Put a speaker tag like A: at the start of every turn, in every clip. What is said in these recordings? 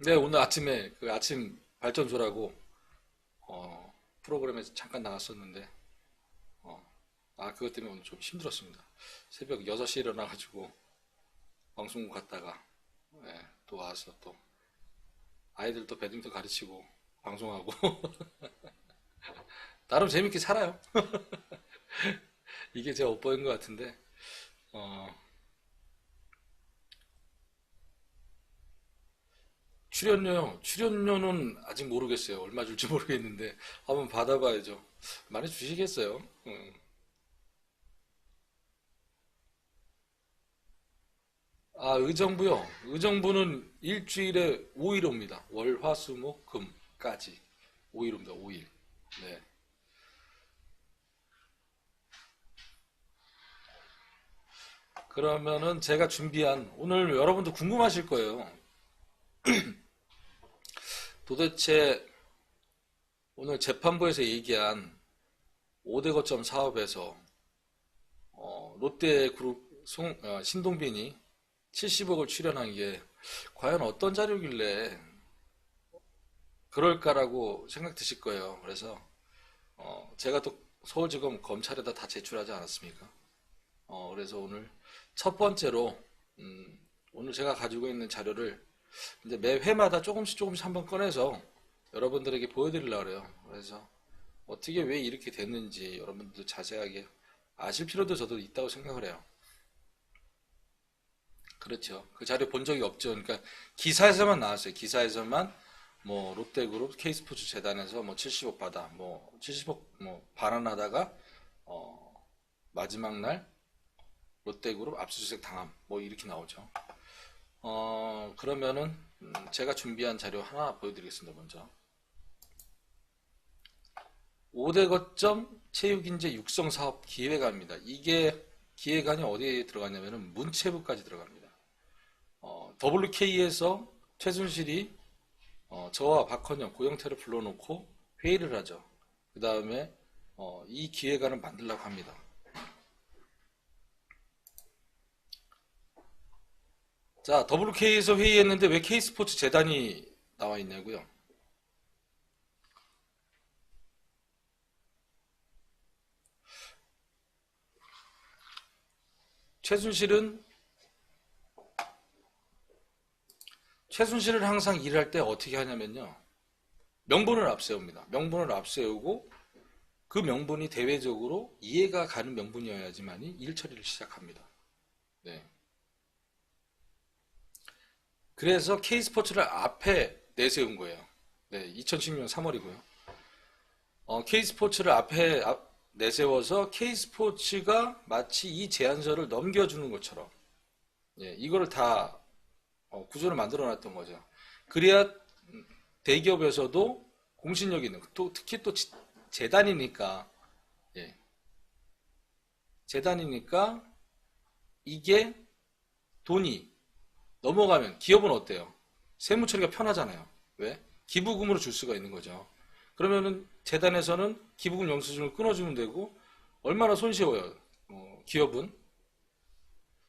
A: 네, 오늘 아침에 그 아침 발전소라고 프로그램에서 잠깐 나갔었는데 그것 때문에 오늘 좀 힘들었습니다. 새벽 6시에 일어나가지고 방송국 갔다가 또 와서 또 아이들 또 배드민턴 가르치고 방송하고 나름 재밌게 살아요. 이게 제 업보인 것 같은데 어, 출연료는 아직 모르겠어요. 얼마 줄지 모르겠는데 한번 받아봐야죠. 많이 주시겠어요? 의정부요. 의정부는 일주일에 5일 옵니다. 월, 화, 수, 목, 금까지. 5일 옵니다. 5일. 네. 그러면은 제가 준비한, 오늘 여러분도 궁금하실 거예요. 도대체 오늘 재판부에서 얘기한 5대 거점 사업에서 롯데그룹 신동빈이 70억을 출연한 게 과연 어떤 자료길래 그럴까라고 생각 드실 거예요. 그래서 제가 또 서울지검 검찰에다 다 제출하지 않았습니까? 그래서 오늘 첫 번째로 오늘 제가 가지고 있는 자료를 이제 매 회마다 조금씩 조금씩 한번 꺼내서 여러분들에게 보여드리려고 그래요. 그래서 어떻게 왜 이렇게 됐는지 여러분들도 자세하게 아실 필요도 저도 있다고 생각을 해요. 그렇죠. 그 자료 본 적이 없죠. 그러니까 기사에서만 나왔어요. 기사에서만 뭐 롯데그룹 K스포츠 재단에서 뭐 70억 받아 뭐 70억 뭐 반환하다가 마지막 날 롯데그룹 압수수색 당함 뭐 이렇게 나오죠. 그러면은 제가 준비한 자료 하나 보여드리겠습니다. 먼저 5대 거점 체육인재 육성 사업 기획안입니다. 이게 기획안이 어디에 들어가냐면은 문체부까지 들어갑니다. WK에서 최순실이 저와 박헌영, 고영태를 불러놓고 회의를 하죠. 그 다음에 이 기획안을 만들려고 합니다. 자, WK에서 회의했는데 왜 K스포츠 재단이 나와 있냐고요? 최순실은 최순실을 항상 일을 할 때 어떻게 하냐면요. 명분을 앞세웁니다. 명분을 앞세우고 그 명분이 대외적으로 이해가 가는 명분이어야지만이 일 처리를 시작합니다. 네. 그래서 K스포츠를 앞에 내세운 거예요. 네, 2016년 3월이고요. K스포츠를 내세워서 K스포츠가 마치 이 제안서를 넘겨주는 것처럼 이거를 다 구조를 만들어 놨던 거죠. 그래야 대기업에서도 공신력 있는, 특히 또 재단이니까, 예, 재단이니까 이게 돈이 넘어가면 기업은 어때요? 세무 처리가 편하잖아요. 왜? 기부금으로 줄 수가 있는 거죠. 그러면은 재단에서는 기부금 영수증을 끊어주면 되고 얼마나 손쉬워요. 기업은.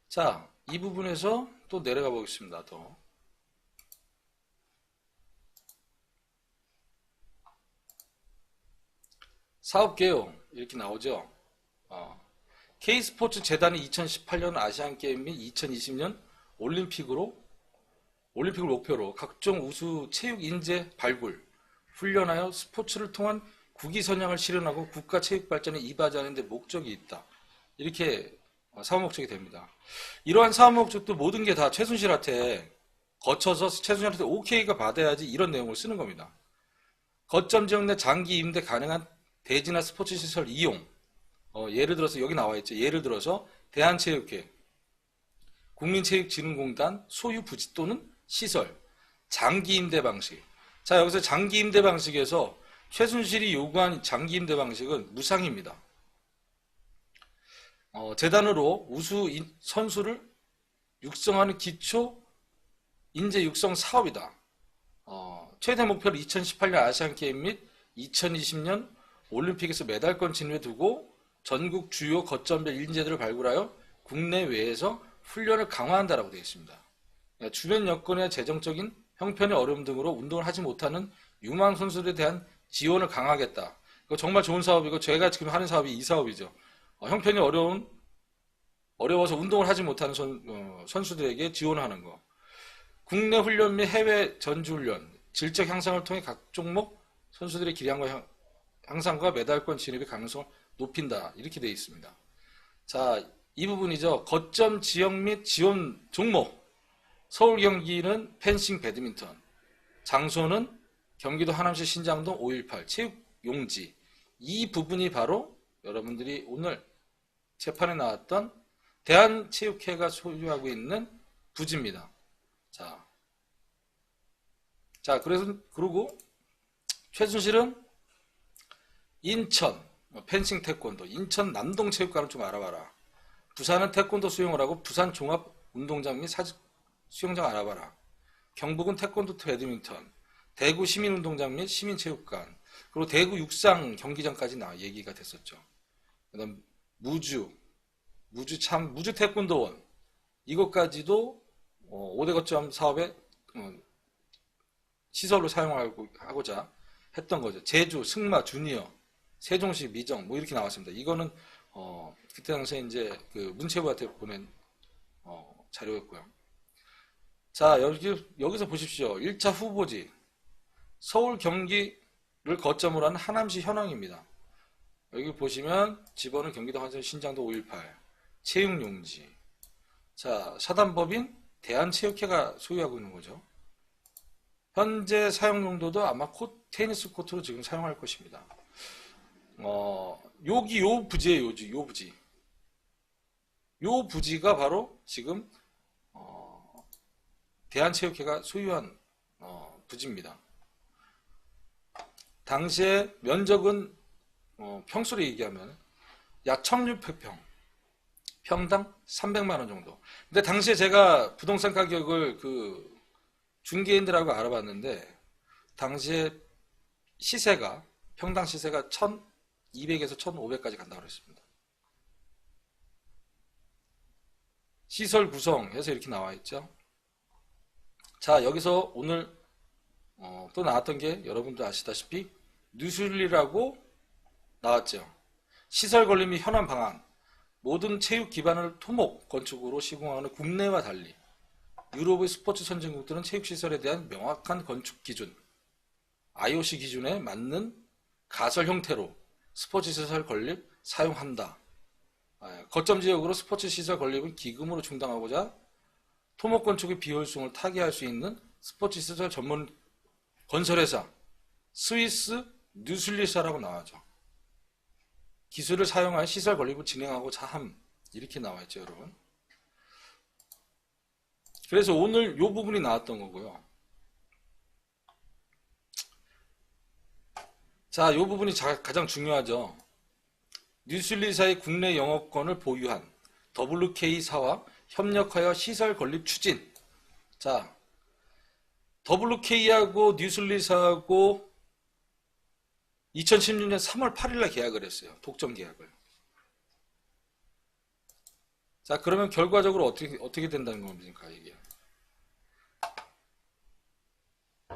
A: 자, 이 부분에서 또 내려가 보겠습니다. 더. 사업 개요 이렇게 나오죠. K스포츠 재단이 2018년 아시안게임 및 2020년 올림픽을 목표로 각종 우수 체육 인재 발굴, 훈련하여 스포츠를 통한 국위 선양을 실현하고 국가 체육 발전에 이바지하는 데 목적이 있다. 이렇게 사업 목적이 됩니다. 이러한 사업 목적도 모든 게 다 최순실한테 거쳐서 최순실한테 OK가 받아야지 이런 내용을 쓰는 겁니다. 거점 지역 내 장기 임대 가능한 대지나 스포츠 시설 이용. 예를 들어서 여기 나와 있죠. 예를 들어서 대한체육회, 국민체육진흥공단 소유 부지 또는 시설, 장기 임대 방식. 자, 여기서 장기 임대 방식에서 최순실이 요구한 장기 임대 방식은 무상입니다. 재단으로 우수 선수를 육성하는 기초 인재 육성 사업이다. 최대 목표를 2018년 아시안게임 및 2020년 올림픽에서 메달권 진입에 두고 전국 주요 거점별 인재들을 발굴하여 국내외에서 훈련을 강화한다라고 되어 있습니다. 주변 여건의 재정적인 형편의 어려움 등으로 운동을 하지 못하는 유망 선수들에 대한 지원을 강화하겠다. 이거 정말 좋은 사업이고 제가 지금 하는 사업이 이 사업이죠. 형편이 어려워서 운동을 하지 못하는 선수들에게 지원하는 거. 국내 훈련 및 해외 전주훈련, 질적 향상을 통해 각 종목 선수들의 기량과 향상과 메달권 진입의 가능성을 높인다. 이렇게 되어 있습니다. 자, 이 부분이죠. 거점 지역 및 지원 종목. 서울 경기는 펜싱 배드민턴. 장소는 경기도 하남시 신장동 518 체육용지. 이 부분이 바로 여러분들이 오늘 재판에 나왔던 대한체육회가 소유하고 있는 부지입니다. 그리고 최순실은 인천 펜싱 태권도, 인천 남동체육관을 좀 알아봐라. 부산은 태권도 수영을 하고 부산 종합운동장 및 수영장 알아봐라. 경북은 태권도 배드민턴, 대구 시민운동장 및 시민체육관, 그리고 대구 육상 경기장까지 얘기가 됐었죠. 그다음 무주 태권도원, 이것까지도 5대 거점 사업의 시설로 사용하고자 했던 거죠. 제주, 승마, 주니어, 세종시, 미정, 뭐 이렇게 나왔습니다. 이거는 그때 당시에 이제 그 문체부한테 보낸 자료였고요. 자, 여기서 보십시오. 1차 후보지 서울 경기를 거점으로 한 하남시 현황입니다. 여기 보시면 집원은 경기도 화성 신장도 518 체육용지. 자, 사단법인 대한체육회가 소유하고 있는 거죠. 현재 사용 용도도 아마 테니스 코트로 지금 사용할 것입니다. 여기 요 부지예요. 요 부지. 요 부지가 바로 지금 대한체육회가 소유한 부지입니다. 당시에 면적은 평수로 얘기하면 약 1600평, 평당 300만 원 정도. 근데 당시에 제가 부동산 가격을 중개인들하고 알아봤는데 당시에 평당 시세가 1200에서 1500까지 간다고 했습니다. 시설 구성해서 이렇게 나와 있죠. 자, 여기서 오늘 또 나왔던 게 여러분들 아시다시피 뉴슬리라고 나왔죠. 시설 건립 및 현안 방안, 모든 체육 기반을 토목 건축으로 시공하는 국내와 달리 유럽의 스포츠 선진국들은 체육시설에 대한 명확한 건축 기준, IOC 기준에 맞는 가설 형태로 스포츠시설 건립 사용한다. 거점 지역으로 스포츠시설 건립을 기금으로 충당하고자 토목 건축의 비효율성을 타개할 수 있는 스포츠시설 전문 건설회사 스위스 뉴슬리사라고 나와죠. 기술을 사용하여 시설 건립을 진행하고자 함. 이렇게 나와있죠, 여러분. 그래서 오늘 이 부분이 나왔던 거고요. 자, 이 부분이 가장 중요하죠. 뉴슬리사의 국내 영업권을 보유한 WK사와 협력하여 시설 건립 추진. 자, WK하고 뉴슬리사하고 2016년 3월 8일날 계약을 했어요. 독점 계약을. 자, 그러면 결과적으로 어떻게 된다는 겁니까, 이게?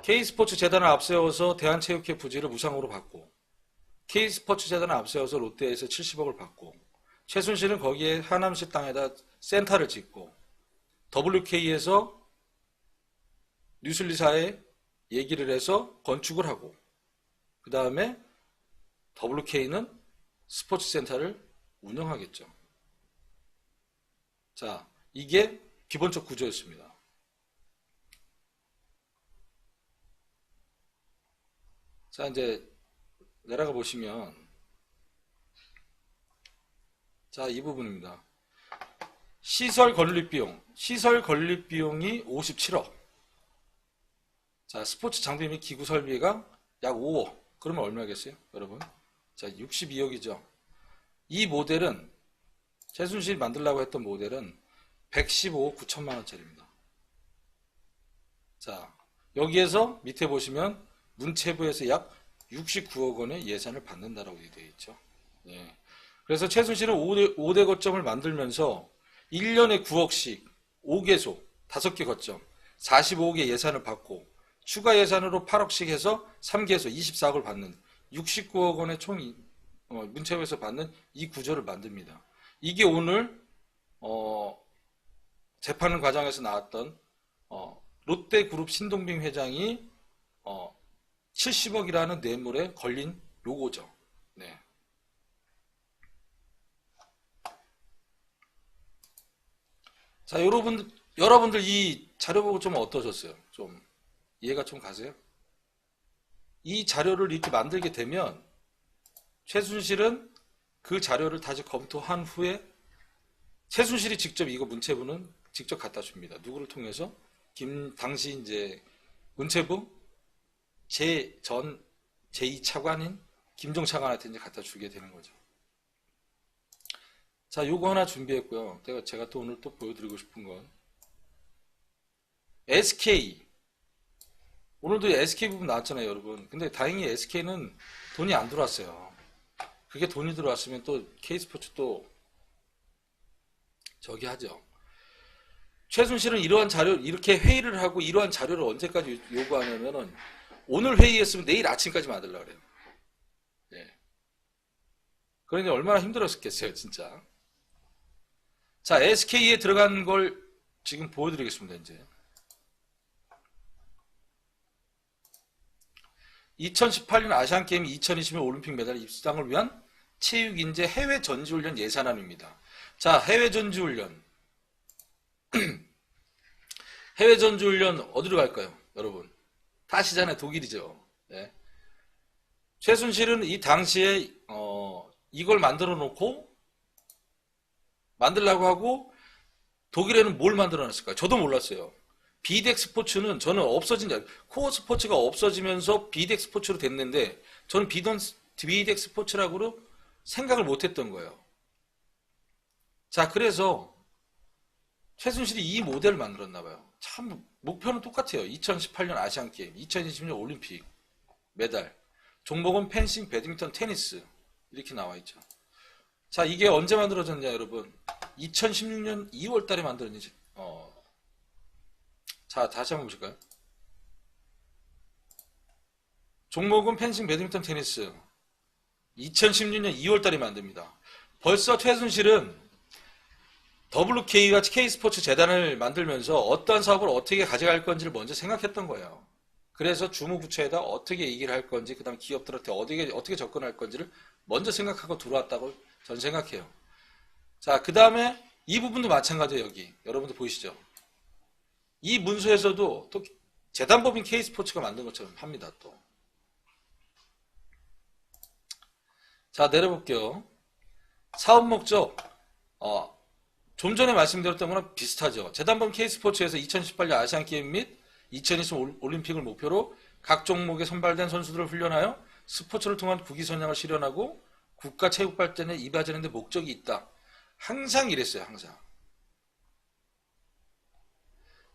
A: K스포츠 재단을 앞세워서 대한체육회 부지를 무상으로 받고, K스포츠 재단을 앞세워서 롯데에서 70억을 받고, 최순실은 거기에 하남시 땅에다 센터를 짓고, WK에서 뉴슬리사에 얘기를 해서 건축을 하고, 그 다음에 WK는 스포츠 센터를 운영하겠죠. 자, 이게 기본적 구조였습니다. 자, 이제 내려가 보시면, 자, 이 부분입니다. 시설 건립 비용이 57억. 자, 스포츠 장비 및 기구 설비가 약 5억. 그러면 얼마겠어요, 여러분? 자, 62억이죠. 이 모델은 최순실이 만들려고 했던 모델은 115억 9천만 원짜리입니다. 자, 여기에서 밑에 보시면 문체부에서 약 69억 원의 예산을 받는다라고 되어 있죠. 예. 그래서 최순실은 5대 거점을 만들면서 1년에 9억씩 5개소, 5개 거점, 45억의 예산을 받고 추가 예산으로 8억씩 해서 3기에서 24억을 받는 69억 원의 총 문체부에서 받는 이 구조를 만듭니다. 이게 오늘 재판 과정에서 나왔던 롯데그룹 신동빈 회장이 70억이라는 뇌물에 걸린 요거죠. 네. 자, 여러분들 이 자료 보고 좀 어떠셨어요? 좀 이해가 좀 가세요? 이 자료를 이렇게 만들게 되면 최순실은 그 자료를 다시 검토한 후에 최순실이 직접 이거 문체부는 직접 갖다 줍니다. 누구를 통해서? 당시 이제 문체부 전 제2차관인 김종 차관한테 이제 갖다 주게 되는 거죠. 자, 요거 하나 준비했고요. 제가 또 오늘 또 보여드리고 싶은 건 SK. 오늘도 SK 부분 나왔잖아요, 여러분. 근데 다행히 SK는 돈이 안 들어왔어요. 그게 돈이 들어왔으면 또 K스포츠 또 저기 하죠. 최순실은 이러한 자료, 이렇게 회의를 하고 이러한 자료를 언제까지 요구하냐면은 오늘 회의했으면 내일 아침까지 만들려고 그래요. 네. 그러니 얼마나 힘들었겠어요, 진짜. 자, SK에 들어간 걸 지금 보여드리겠습니다, 이제. 2018년 아시안게임 2020년 올림픽 메달 입수당을 위한 체육인재 해외 전지훈련 예산안입니다. 자, 해외 전지훈련. 해외 전지훈련 어디로 갈까요, 여러분? 다 아시잖아요, 독일이죠. 네. 최순실은 이 당시에 이걸 만들려고 하고 독일에는 뭘 만들어놨을까요? 저도 몰랐어요. 비덱 스포츠는 저는 코어 스포츠가 없어지면서 비덱 스포츠로 됐는데 저는 비덱 스포츠라고 생각을 못했던 거예요. 자, 그래서 최순실이 이 모델을 만들었나 봐요. 참 목표는 똑같아요. 2018년 아시안게임, 2020년 올림픽 메달, 종목은 펜싱, 배드민턴, 테니스 이렇게 나와 있죠. 자, 이게 언제 만들어졌냐, 여러분? 2016년 2월 달에 만들어졌지. 자, 다시 한번 보실까요? 종목은 펜싱, 배드민턴, 테니스. 2016년 2월 달에 만듭니다. 벌써 최순실은 WK와 K스포츠 재단을 만들면서 어떠한 사업을 어떻게 가져갈 건지를 먼저 생각했던 거예요. 그래서 주무부처에다 어떻게 얘기를 할 건지, 그 다음 기업들한테 어떻게 접근할 건지를 먼저 생각하고 들어왔다고 저는 생각해요. 자, 그 다음에 이 부분도 마찬가지예요, 여기. 여러분들 보이시죠? 이 문서에서도 또 재단법인 K스포츠가 만든 것처럼 합니다, 또. 자, 내려볼게요. 사업 목적, 좀 전에 말씀드렸던 거랑 비슷하죠. 재단법인 K스포츠에서 2018년 아시안게임 및 2020 올림픽을 목표로 각 종목에 선발된 선수들을 훈련하여 스포츠를 통한 국위선양을 실현하고 국가 체육 발전에 이바지하는 데 목적이 있다. 항상 이랬어요, 항상.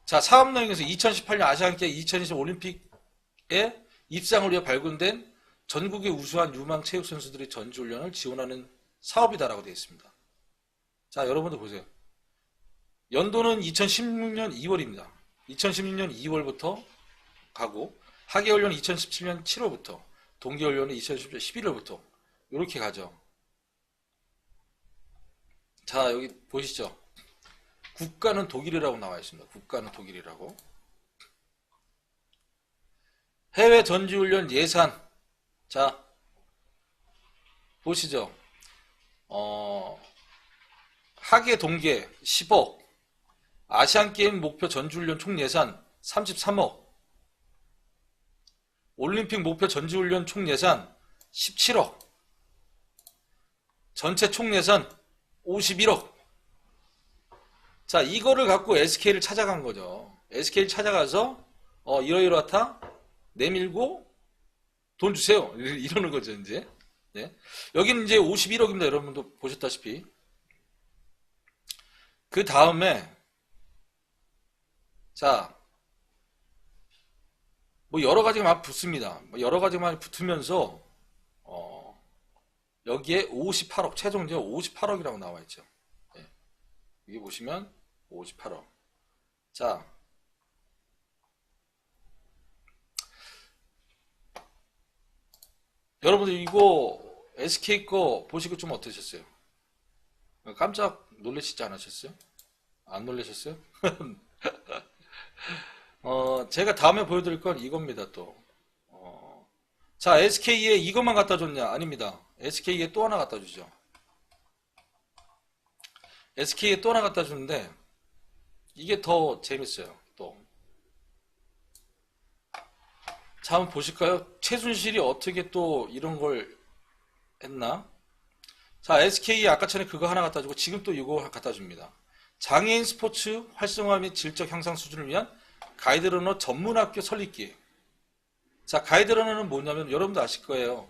A: 자, 사업 내용에서 2018년 아시안게임 2020 올림픽에 입상을 위해 발굴된 전국의 우수한 유망 체육 선수들의 전지훈련을 지원하는 사업이다라고 되어 있습니다. 자, 여러분들 보세요. 연도는 2016년 2월입니다. 2016년 2월부터 가고 하계훈련 2017년 7월부터 동계훈련은 2017년 11월부터 이렇게 가죠. 자, 여기 보시죠. 국가는 독일이라고 나와 있습니다. 국가는 독일이라고. 해외 전지훈련 예산. 자, 보시죠. 하계 동계 10억. 아시안게임 목표 전지훈련 총 예산 33억. 올림픽 목표 전지훈련 총 예산 17억. 전체 총 예산 51억. 자, 이거를 갖고 SK를 찾아간 거죠. SK를 찾아가서 이러이러하다 내밀고 돈 주세요. 이러는 거죠, 이제. 네. 여기는 이제 51억입니다. 여러분도 보셨다시피. 그 다음에 자, 뭐 여러 가지가 막 붙습니다. 뭐 여러 가지가 많이 붙으면서 여기에 58억, 최종 이제 58억이라고 나와 있죠. 네. 여기 보시면 58억. 자, 여러분들 이거 SK 거 보시고 좀 어떠셨어요? 깜짝 놀라시지 않으셨어요? 안 놀라셨어요? 제가 다음에 보여드릴 건 이겁니다, 또. 자, SK에 이것만 갖다 줬냐? 아닙니다. SK에 또 하나 갖다 주죠. SK에 또 하나 갖다 주는데, 이게 더 재밌어요, 또. 자, 한번 보실까요? 최순실이 어떻게 또 이런 걸 했나? 자, SK에 아까 전에 그거 하나 갖다 주고, 지금 또 이거 갖다 줍니다. 장애인 스포츠 활성화 및 질적 향상 수준을 위한 가이드러너 전문학교 설립 기획. 자, 가이드러너는 뭐냐면 여러분도 아실 거예요.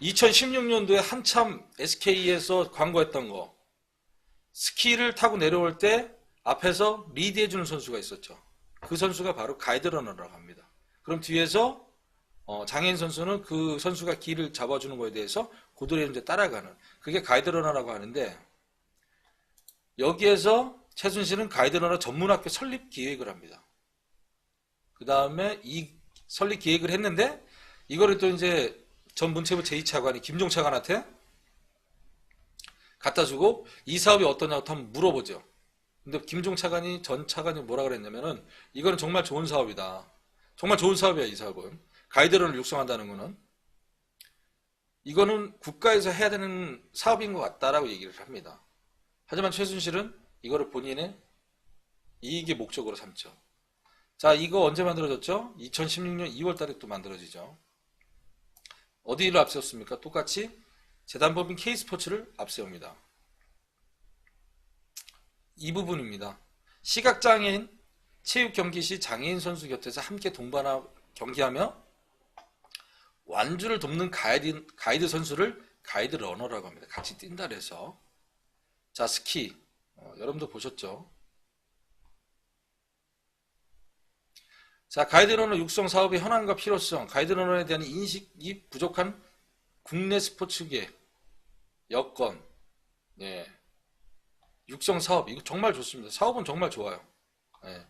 A: 2016년도에 한참 SK에서 광고했던 거. 스키를 타고 내려올 때 앞에서 리드해주는 선수가 있었죠. 그 선수가 바로 가이드러너라고 합니다. 그럼 뒤에서 장애인 선수는 그 선수가 길을 잡아주는 거에 대해서 고도로 이제 따라가는, 그게 가이드러너라고 하는데, 여기에서 최순실은 가이드러너 전문학교 설립 기획을 합니다. 그 다음에 이 설립 기획을 했는데, 이거를 또 이제 전 문체부 제2차관이 김종 차관한테 갖다 주고, 이 사업이 어떠냐고 한번 물어보죠. 근데 김종 차관이, 전 차관이 뭐라 그랬냐면은, 이거는 정말 좋은 사업이다. 정말 좋은 사업이야, 이 사업은. 가이드러너를 육성한다는 거는. 이거는 국가에서 해야 되는 사업인 것 같다라고 얘기를 합니다. 하지만 최순실은 이거를 본인의 이익의 목적으로 삼죠. 자, 이거 언제 만들어졌죠? 2016년 2월 달에 또 만들어지죠. 어디를 앞세웠습니까? 똑같이 재단법인 K스포츠를 앞세웁니다. 이 부분입니다. 시각장애인 체육 경기 시 장애인 선수 곁에서 함께 동반하 경기하며 완주를 돕는 가이드 선수를 가이드 러너라고 합니다. 같이 뛴다 그래서. 자, 스키. 여러분도 보셨죠? 자, 가이드러너 육성 사업의 현황과 필요성, 가이드러너에 대한 인식이 부족한 국내 스포츠계 여건, 예, 육성 사업, 이거 정말 좋습니다. 사업은 정말 좋아요. 예.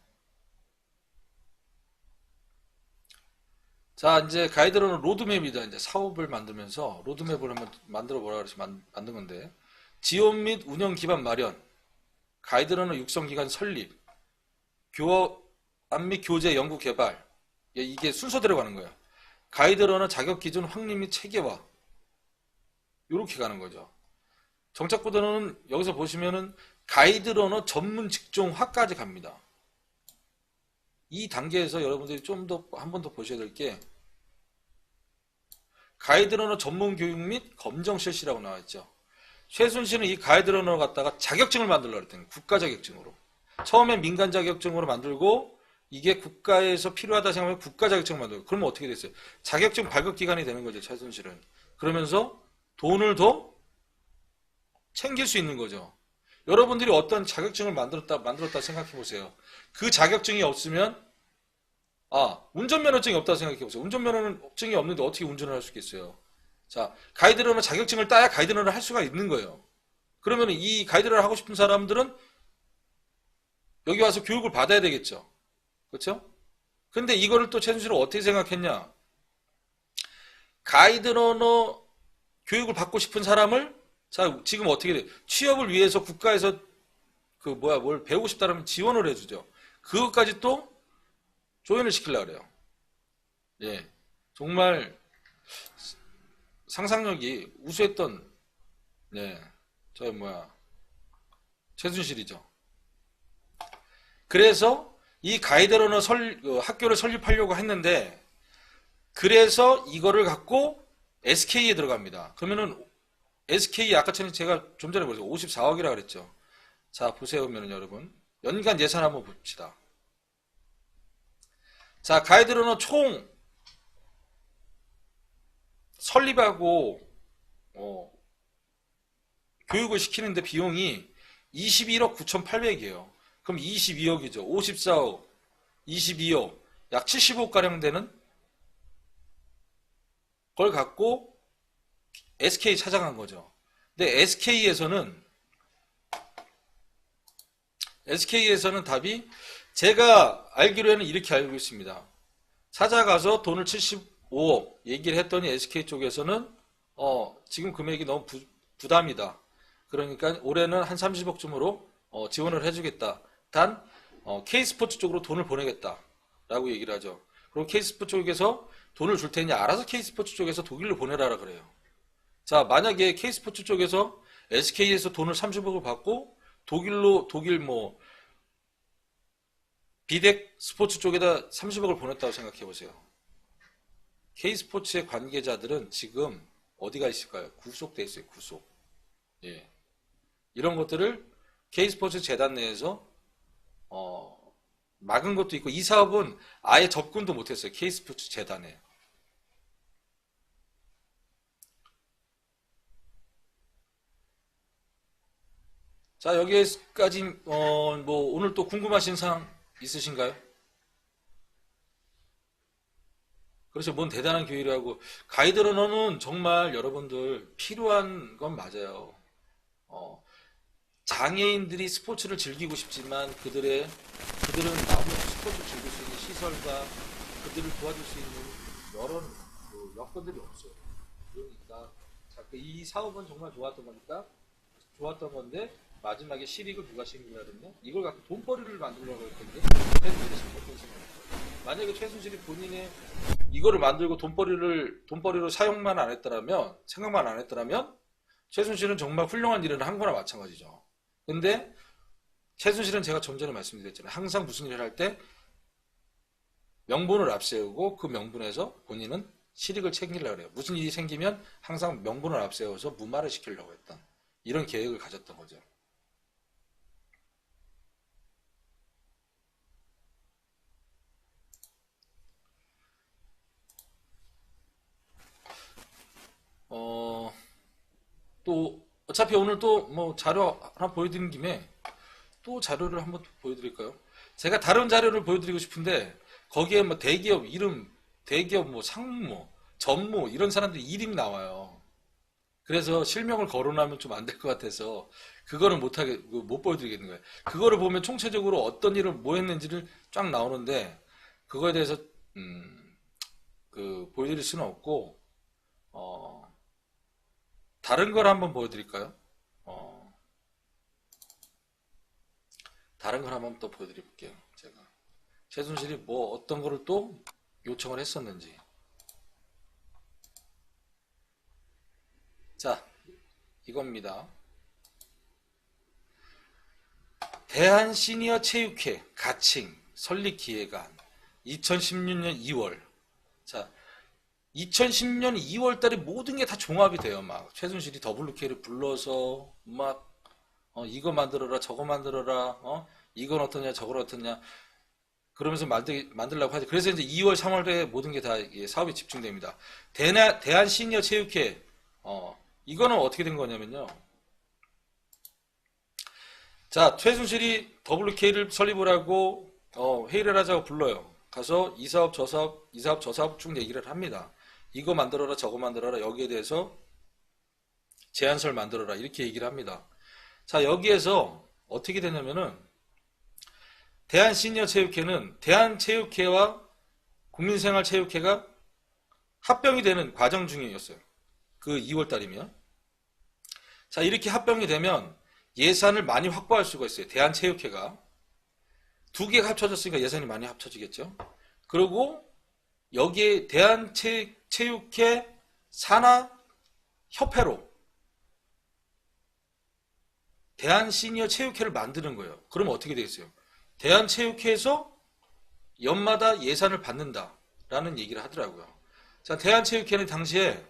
A: 자, 이제 가이드러너 로드맵이다. 이제 사업을 만들면서 로드맵을 한번 만들어 보라 그래서 만든 건데, 지원 및 운영 기반 마련, 가이드러너 육성 기관 설립, 교환 및 교재 연구 개발, 이게 순서대로 가는 거예요. 가이드러너 자격 기준 확립 및 체계화, 이렇게 가는 거죠. 정착보다는 여기서 보시면은 가이드러너 전문 직종화까지 갑니다. 이 단계에서 여러분들이 좀 더 한 번 더 보셔야 될 게, 가이드러너 전문 교육 및 검정 실시라고 나와 있죠. 최순실은 이 가이드러너 갖다가 자격증을 만들려고 했더니 국가 자격증으로. 처음엔 민간 자격증으로 만들고, 이게 국가에서 필요하다 생각하면 국가 자격증을 만들고, 그러면 어떻게 됐어요? 자격증 발급 기관이 되는 거죠, 최순실은. 그러면서 돈을 더 챙길 수 있는 거죠. 여러분들이 어떤 자격증을 만들었다 생각해 보세요. 그 자격증이 없으면, 운전면허증이 없다고 생각해 보세요. 운전면허증이 없는데 어떻게 운전을 할 수 있겠어요? 자, 가이드러너 자격증을 따야 가이드러너를 할 수가 있는 거예요. 그러면 이 가이드러너를 하고 싶은 사람들은 여기 와서 교육을 받아야 되겠죠. 그렇죠? 근데 이거를 또 최순실은 어떻게 생각했냐? 가이드러너 교육을 받고 싶은 사람을, 자, 지금 어떻게 돼? 취업을 위해서 국가에서 뭘 배우고 싶다면 지원을 해주죠. 그것까지 또 조인을 시키려고 그래요. 예. 정말 상상력이 우수했던, 예, 최순실이죠. 그래서 이 가이드러너 학교를 설립하려고 했는데, 그래서 이거를 갖고 SK에 들어갑니다. 그러면은 SK 아까 전에 제가 좀 전에 보세요. 54억이라 그랬죠. 자, 보세요. 보면은 여러분, 연간 예산 한번 봅시다. 자, 가이드러너 총 설립하고 교육을 시키는데 비용이 21억 9,800이에요. 그럼 22억이죠. 54억, 22억, 약 75억가량 되는 걸 갖고 SK 찾아간 거죠. 근데 SK에서는 답이, 제가 알기로는 이렇게 알고 있습니다. 찾아가서 돈을 75억 얘기를 했더니 SK 쪽에서는 지금 금액이 너무 부담이다. 그러니까 올해는 한 30억쯤으로 지원을 해주겠다. 단 K스포츠 쪽으로 돈을 보내겠다. 라고 얘기를 하죠. 그리고 K스포츠 쪽에서 돈을 줄 테니 알아서 K스포츠 쪽에서 독일로 보내라라 그래요. 자, 만약에 K스포츠 쪽에서 SK에서 돈을 30억을 받고 독일 뭐 비덱 스포츠 쪽에다 30억을 보냈다고 생각해 보세요. K스포츠의 관계자들은 지금 어디가 있을까요? 구속돼 있어요. 구속. 예. 이런 것들을 K스포츠 재단 내에서 막은 것도 있고 이 사업은 아예 접근도 못했어요. K스포츠 재단에. 자, 여기까지 뭐 오늘 또 궁금하신 사항 있으신가요? 그렇죠. 뭔 대단한 교육이라고. 가이드러너는 정말 여러분들 필요한 건 맞아요. 어, 장애인들이 스포츠를 즐기고 싶지만 그들은 아무래도 스포츠를 즐길 수 있는 시설과 그들을 도와줄 수 있는 여러 여건들이 없어요. 그러니까 이 사업은 정말 좋았던 건데 마지막에 실익을 누가 챙기려야 했냐? 이걸 갖고 돈벌이를 만들려고 할 텐데 최순실이 잘못된 생각이에요. 만약에 최순실이 본인의 이거를 만들고 돈벌이로 사용만 안 했더라면 생각만 안 했더라면 최순실은 정말 훌륭한 일을 한 거나 마찬가지죠. 근데 최순실은 제가 좀 전에 말씀드렸잖아요. 항상 무슨 일을 할 때 명분을 앞세우고 그 명분에서 본인은 실익을 챙기려고 해요. 무슨 일이 생기면 항상 명분을 앞세워서 무마를 시키려고 했던 이런 계획을 가졌던 거죠. 어, 또 어차피 오늘 또 뭐 자료 하나 보여드린 김에 또 자료를 한번 보여드릴까요? 제가 다른 자료를 보여드리고 싶은데 거기에 뭐 대기업 이름, 대기업 뭐 상무, 전무 이런 사람들 이름이 나와요. 그래서 실명을 거론하면 좀 안 될 것 같아서 그거를 못 보여드리겠는 거예요. 그거를 보면 총체적으로 어떤 일을 뭐 했는지를 쫙 나오는데 그거에 대해서 음, 보여드릴 수는 없고 어, 다른 걸 한번 보여드릴까요? 어, 다른 걸 한번 또 보여드릴게요. 제가 최순실이 뭐 어떤 거를 또 요청을 했었는지. 자, 이겁니다. 대한시니어체육회 가칭 설립기획안 2016년 2월. 자, 2010년 2월 달에 모든 게 다 종합이 돼요. 막 최순실이 WK를 불러서 막 이거 만들어라 저거 만들어라 이건 어떠냐 저건 어떠냐 그러면서 만들려고 하죠. 그래서 이제 2월 3월에 모든 게 다 사업이 집중됩니다. 대한시니어체육회 이거는 어떻게 된 거냐면요. 자, 최순실이 WK를 설립을 하고 회의를 하자고 불러요. 가서 이 사업 저 사업 쭉 얘기를 합니다. 이거 만들어라 저거 만들어라 여기에 대해서 제안서를 만들어라 이렇게 얘기를 합니다. 자, 여기에서 어떻게 되냐면은 대한시니어체육회는 대한체육회와 국민생활체육회가 합병이 되는 과정 중이었어요. 그 2월 달이면. 자, 이렇게 합병이 되면 예산을 많이 확보할 수가 있어요. 대한체육회가. 두 개가 합쳐졌으니까 예산이 많이 합쳐지겠죠. 그리고 여기에 대한체육회 산하협회로 대한시니어체육회를 만드는 거예요. 그럼 어떻게 되겠어요? 대한체육회에서 연마다 예산을 받는다라는 얘기를 하더라고요. 자, 대한체육회는 당시에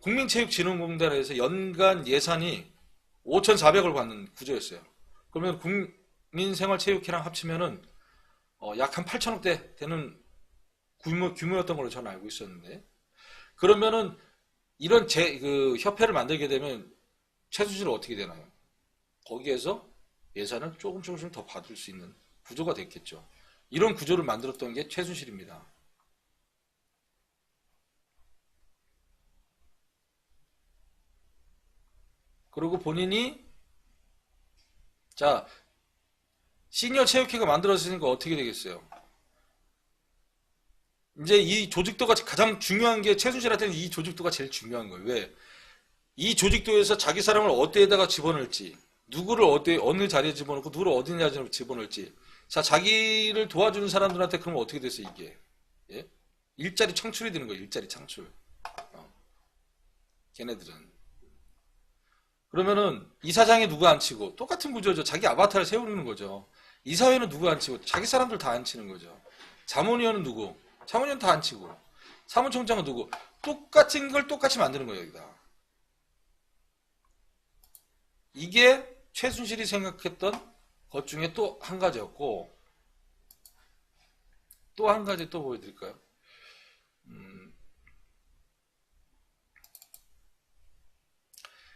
A: 국민체육진흥공단에서 연간 예산이 5,400을 받는 구조였어요. 그러면 국민생활체육회랑 합치면은 약 한 8천억대 되는 규모였던 걸로 저는 알고 있었는데 그러면은 이런 그 협회를 만들게 되면 최순실은 어떻게 되나요? 거기에서 예산을 조금씩 더 받을 수 있는 구조가 됐겠죠. 이런 구조를 만들었던 게 최순실입니다. 그리고 본인이 자 시니어 체육회가 만들어졌으니까 어떻게 되겠어요? 이제 이 조직도가 가장 중요한 게 최순실한테는 이 조직도가 제일 중요한 거예요. 왜? 이 조직도에서 자기 사람을 어디에다가 집어넣을지, 누구를 어느 자리에 집어넣고 누구를 어디 자리에 집어넣을지. 자, 자기를 도와주는 사람들한테 그러면 어떻게 됐어 이게? 예? 일자리 창출이 되는 거예요. 일자리 창출. 걔네들은. 그러면은 이사장에 누구 안 치고 똑같은 구조죠. 자기 아바타를 세우는 거죠. 이사회는 누구 안 치고 자기 사람들 다 안 치는 거죠. 자문위원은 누구? 자문위원 다 안 치고 사무총장은 누구? 똑같은 걸 똑같이 만드는 거예요. 여기다. 이게 최순실이 생각했던 것 중에 또 한 가지였고, 또 한 가지 또 보여드릴까요?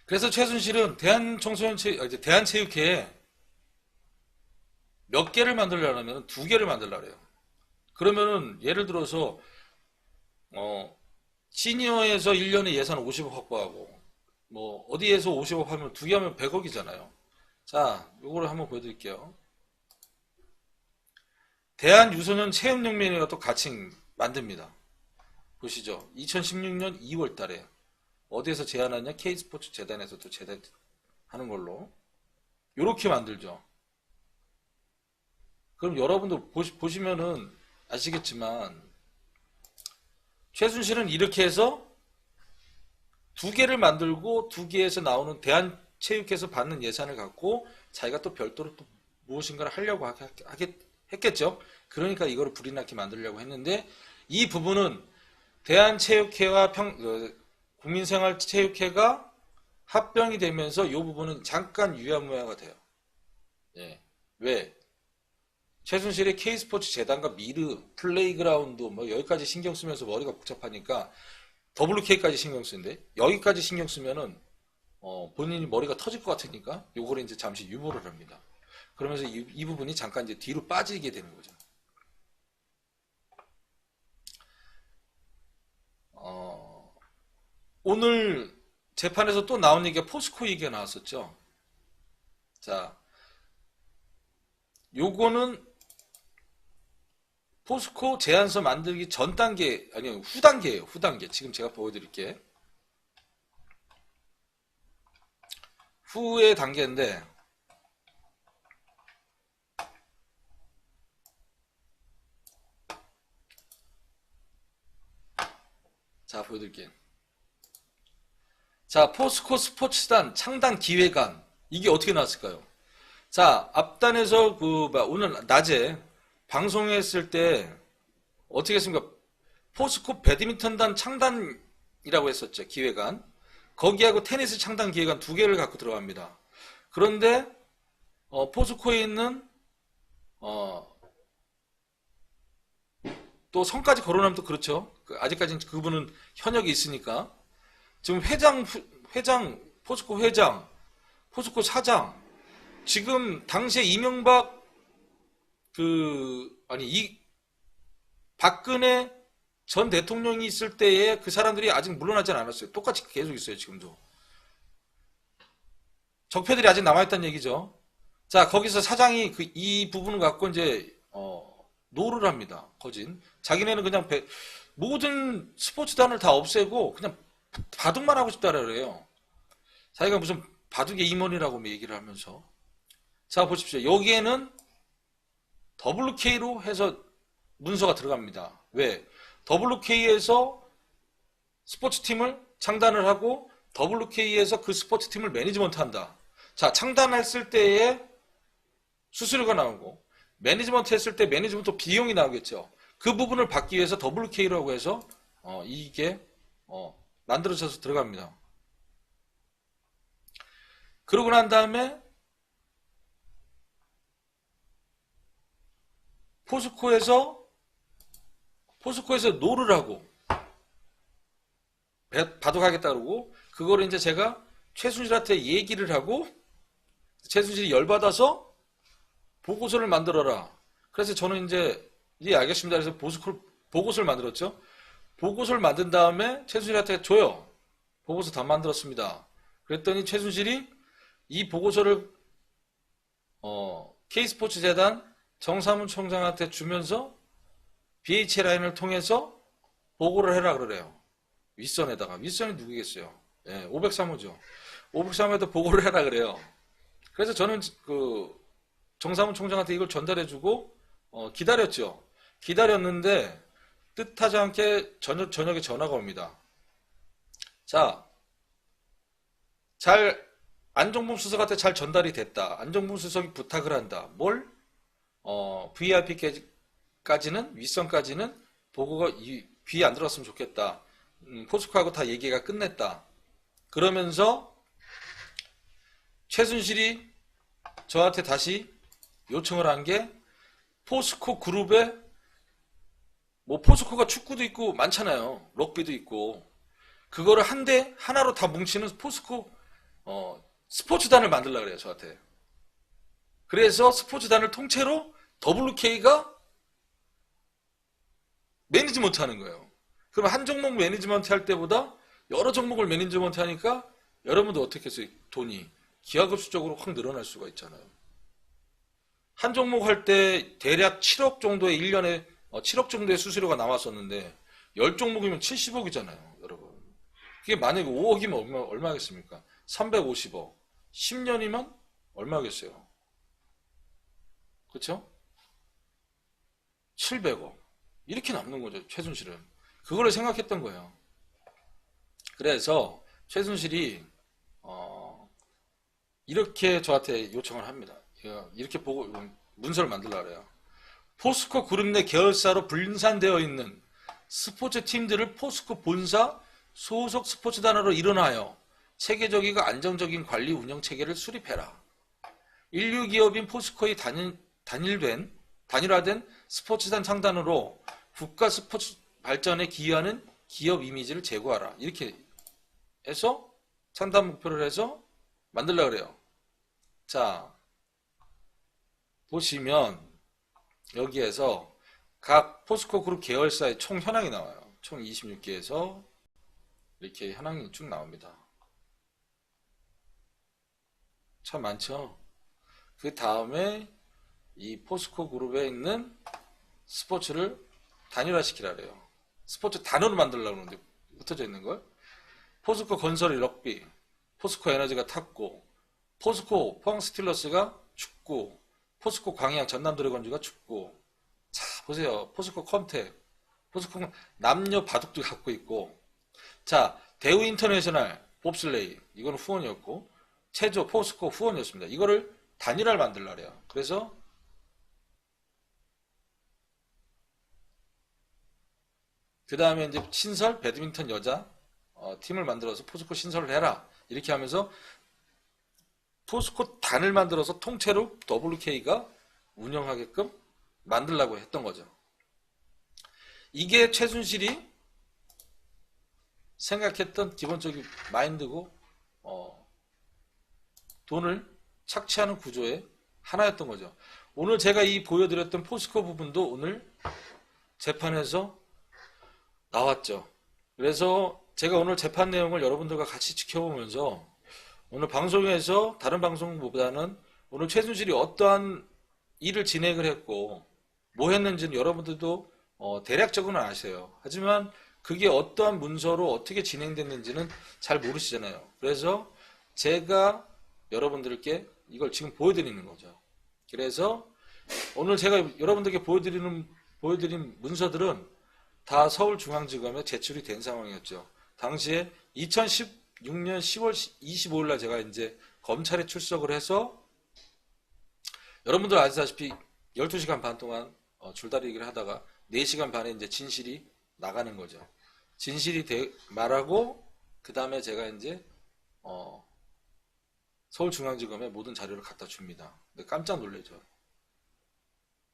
A: 그래서 최순실은 대한체육회에 몇 개를 만들려면 두 개를 만들려고 해요. 그러면은 예를 들어서 시니어에서 1년에 예산 50억 확보하고 뭐 어디에서 50억 하면 두 개 하면 100억이잖아요. 자, 요거를 한번 보여드릴게요. 대한유소년 체육연맹이라고 또 같이 만듭니다. 보시죠. 2016년 2월 달에 어디에서 제안하냐? K스포츠 재단에서 또 제안하는 걸로 요렇게 만들죠. 그럼 여러분들 보시면은 아시겠지만 최순실은 이렇게 해서 두 개를 만들고 두 개에서 나오는 대한체육회에서 받는 예산을 갖고 자기가 또 별도로 또 무엇인가를 하려고 했겠죠. 그러니까 이거를 불이 나게 만들려고 했는데 이 부분은 대한체육회와 국민생활체육회가 합병이 되면서 이 부분은 잠깐 유야무야가 돼요. 예. 왜? 최순실의 K스포츠 재단과 미르, 플레이그라운드 뭐 여기까지 신경 쓰면서 머리가 복잡하니까 WK까지 신경 쓰는데 여기까지 신경 쓰면은 본인이 머리가 터질 것 같으니까 요거를 이제 잠시 유보를 합니다. 그러면서 이 부분이 잠깐 이제 뒤로 빠지게 되는 거죠. 오늘 재판에서 또 나온 얘기가 포스코 얘기가 나왔었죠. 자, 요거는 포스코 제안서 만들기 전 단계, 아니요, 후 단계예요. 후 단계. 지금 제가 보여드릴게. 후의 단계인데, 자, 보여드릴게요. 자, 포스코 스포츠단 창단 기획안. 이게 어떻게 나왔을까요? 자, 앞단에서 오늘 낮에 방송했을 때 어떻게 했습니까? 포스코 배드민턴단 창단이라고 했었죠. 기획안. 거기하고 테니스 창단 기획안 두 개를 갖고 들어갑니다. 그런데 포스코에 있는 또 성까지 거론하면 또 그렇죠. 아직까지는 그분은 현역이 있으니까 지금 포스코 회장, 포스코 사장, 지금 당시에 이명박 박근혜 전 대통령이 있을 때에 그 사람들이 아직 물러나지 않았어요. 똑같이 계속 있어요, 지금도. 적폐들이 아직 남아있다는 얘기죠. 자, 거기서 사장이 이 부분을 갖고 이제, 노를 합니다. 거진. 자기네는 그냥 모든 스포츠단을 다 없애고 그냥 바둑만 하고 싶다라 그래요. 자기가 무슨 바둑의 임원이라고 얘기를 하면서. 자, 보십시오. 여기에는 WK로 해서 문서가 들어갑니다. 왜? WK에서 스포츠팀을 창단을 하고 WK에서 그 스포츠팀을 매니지먼트 한다. 자, 창단했을 때에 수수료가 나오고 매니지먼트 했을 때 매니지먼트 비용이 나오겠죠. 그 부분을 받기 위해서 WK라고 해서 이게 만들어져서 들어갑니다. 그러고 난 다음에 포스코에서 노를 하고 바둑하겠다 그러고 그거를 이제 제가 최순실한테 얘기를 하고 최순실이 열받아서 보고서를 만들어라. 그래서 저는 이제 알겠습니다. 그래서 보고서를 만들었죠. 보고서를 만든 다음에 최순실한테 줘요. 보고서 다 만들었습니다. 그랬더니 최순실이 이 보고서를 K스포츠 재단 정사무총장한테 주면서 BH 라인을 통해서 보고를 해라 그래요. 윗선에다가. 윗선이 누구겠어요? 예, 503호죠. 503호에도 보고를 해라 그래요. 그래서 저는 그 정사문 총장한테 이걸 전달해주고 기다렸죠. 기다렸는데 뜻하지 않게 저녁에 전화가 옵니다. 자, 안종범 수석한테 잘 전달이 됐다. 안종범 수석이 부탁을 한다. 뭘? VIP까지는, 윗선까지는 보고가 귀에 안 들어왔으면 좋겠다. 포스코하고 다 얘기가 끝냈다. 그러면서 최순실이 저한테 다시 요청을 한 게 포스코 그룹에 뭐 포스코가 축구도 있고 많잖아요. 럭비도 있고. 그거를 하나로 다 뭉치는 포스코 스포츠단을 만들려고 그래요. 저한테. 그래서 스포츠단을 통째로 WK가 매니지먼트 하는 거예요. 그럼 한 종목 매니지먼트 할 때보다 여러 종목을 매니지먼트 하니까 여러분도 어떻게 해서 돈이 기하급수적으로 확 늘어날 수가 있잖아요. 한 종목 할 때 대략 7억 정도의 1년에 7억 정도의 수수료가 나왔었는데 10종목이면 70억이잖아요. 여러분. 그게 만약에 5억이면 얼마겠습니까? 350억. 10년이면 얼마겠어요? 그렇죠? 700억. 이렇게 남는 거죠. 최순실은. 그거를 생각했던 거예요. 그래서 최순실이 이렇게 저한테 요청을 합니다. 이렇게 보고 문서를 만들라 그래요. 포스코 그룹 내 계열사로 분산되어 있는 스포츠 팀들을 포스코 본사 소속 스포츠단으로 일원하여 체계적이고 안정적인 관리 운영 체계를 수립해라. 인류 기업인 포스코의 단일화된 스포츠단 창단으로 국가 스포츠 발전에 기여하는 기업 이미지를 제고하라. 이렇게 해서 창단 목표를 해서 만들려고 그래요. 자, 보시면 여기에서 각 포스코 그룹 계열사의 총 현황이 나와요. 총 26개에서 이렇게 현황이 쭉 나옵니다. 참 많죠? 그 다음에 이 포스코 그룹에 있는 스포츠를 단일화시키라 그래요. 스포츠 단어로 만들려고 하는데 흩어져 있는 걸. 포스코 건설이 럭비, 포스코 에너지가 탁구, 포스코 포항 스틸러스가 축구, 포스코 광양 전남 드래곤즈가 축구. 자, 보세요. 포스코 컨택, 포스코 남녀 바둑도 갖고 있고. 자, 대우 인터내셔널 봅슬레이, 이거는 후원이었고, 체조 포스코 후원이었습니다. 이거를 단일화를 만들라 그래요. 그래서 그 다음에 이제 신설 배드민턴 여자 팀을 만들어서 포스코 신설을 해라. 이렇게 하면서 포스코 단을 만들어서 통째로 WK가 운영하게끔 만들려고 했던 거죠. 이게 최순실이 생각했던 기본적인 마인드고 돈을 착취하는 구조의 하나였던 거죠. 오늘 제가 이 보여드렸던 포스코 부분도 오늘 재판에서 나왔죠. 그래서 제가 오늘 재판 내용을 여러분들과 같이 지켜보면서 오늘 방송에서 다른 방송보다는 오늘 최순실이 어떠한 일을 진행을 했고 뭐 했는지는 여러분들도 대략적으로는 아세요. 하지만 그게 어떠한 문서로 어떻게 진행됐는지는 잘 모르시잖아요. 그래서 제가 여러분들께 이걸 지금 보여드리는 거죠. 그래서 오늘 제가 여러분들께 보여드린 문서들은 다 서울중앙지검에 제출이 된 상황이었죠. 당시에 2016년 10월 25일 날 제가 이제 검찰에 출석을 해서 여러분들 아시다시피 12시간 반 동안 줄다리기를 하다가 4시간 반에 이제 진실이 나가는 거죠. 진실이 말하고 그 다음에 제가 이제 서울중앙지검에 모든 자료를 갖다 줍니다. 근데 깜짝 놀라죠.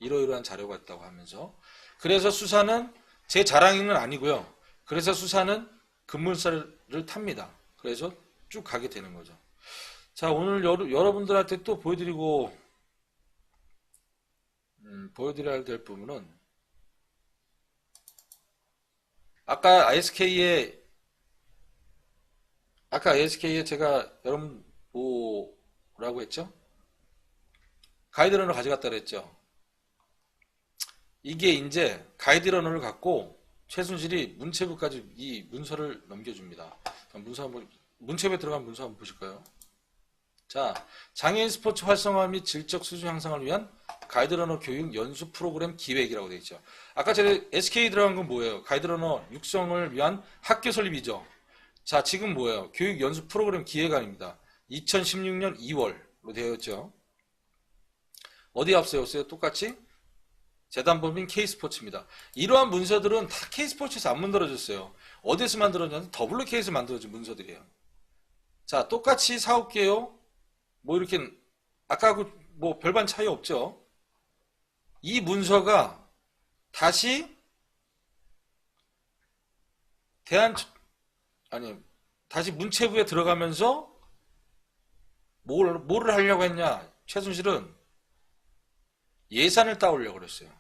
A: 이러이러한 자료가 있다고 하면서. 그래서 수사는 제 자랑은 아니고요. 그래서 수사는 급물살을 탑니다. 그래서 쭉 가게 되는 거죠. 자, 오늘 여러분들한테 또 보여드려야 될 부분은 아까 ISK에 제가 여러분 뭐라고 했죠? 가이드라인을 가져갔다 그랬죠. 이게 이제 가이드러너를 갖고 최순실이 문체부까지 이 문서를 넘겨줍니다. 문서 한번, 문체부에 들어간 문서 한번 보실까요? 자, 장애인 스포츠 활성화 및 질적 수준 향상을 위한 가이드러너 교육 연수 프로그램 기획이라고 되어 있죠. 아까 제가 SK 들어간 건 뭐예요? 가이드러너 육성을 위한 학교 설립이죠. 자, 지금 뭐예요? 교육 연수 프로그램 기획안입니다. 2016년 2월로 되어 있죠. 어디 앞세웠어요? 똑같이 재단법인 K스포츠입니다. 이러한 문서들은 다 K스포츠에서 안 만들어졌어요. 어디서 만들어졌냐면 WK에서 만들어진 문서들이에요. 자, 똑같이 사업계요. 뭐 이렇게 아까하고 뭐 별반 차이 없죠. 이 문서가 다시 다시 문체부에 들어가면서 뭐를 하려고 했냐? 최순실은 예산을 따오려고 그랬어요.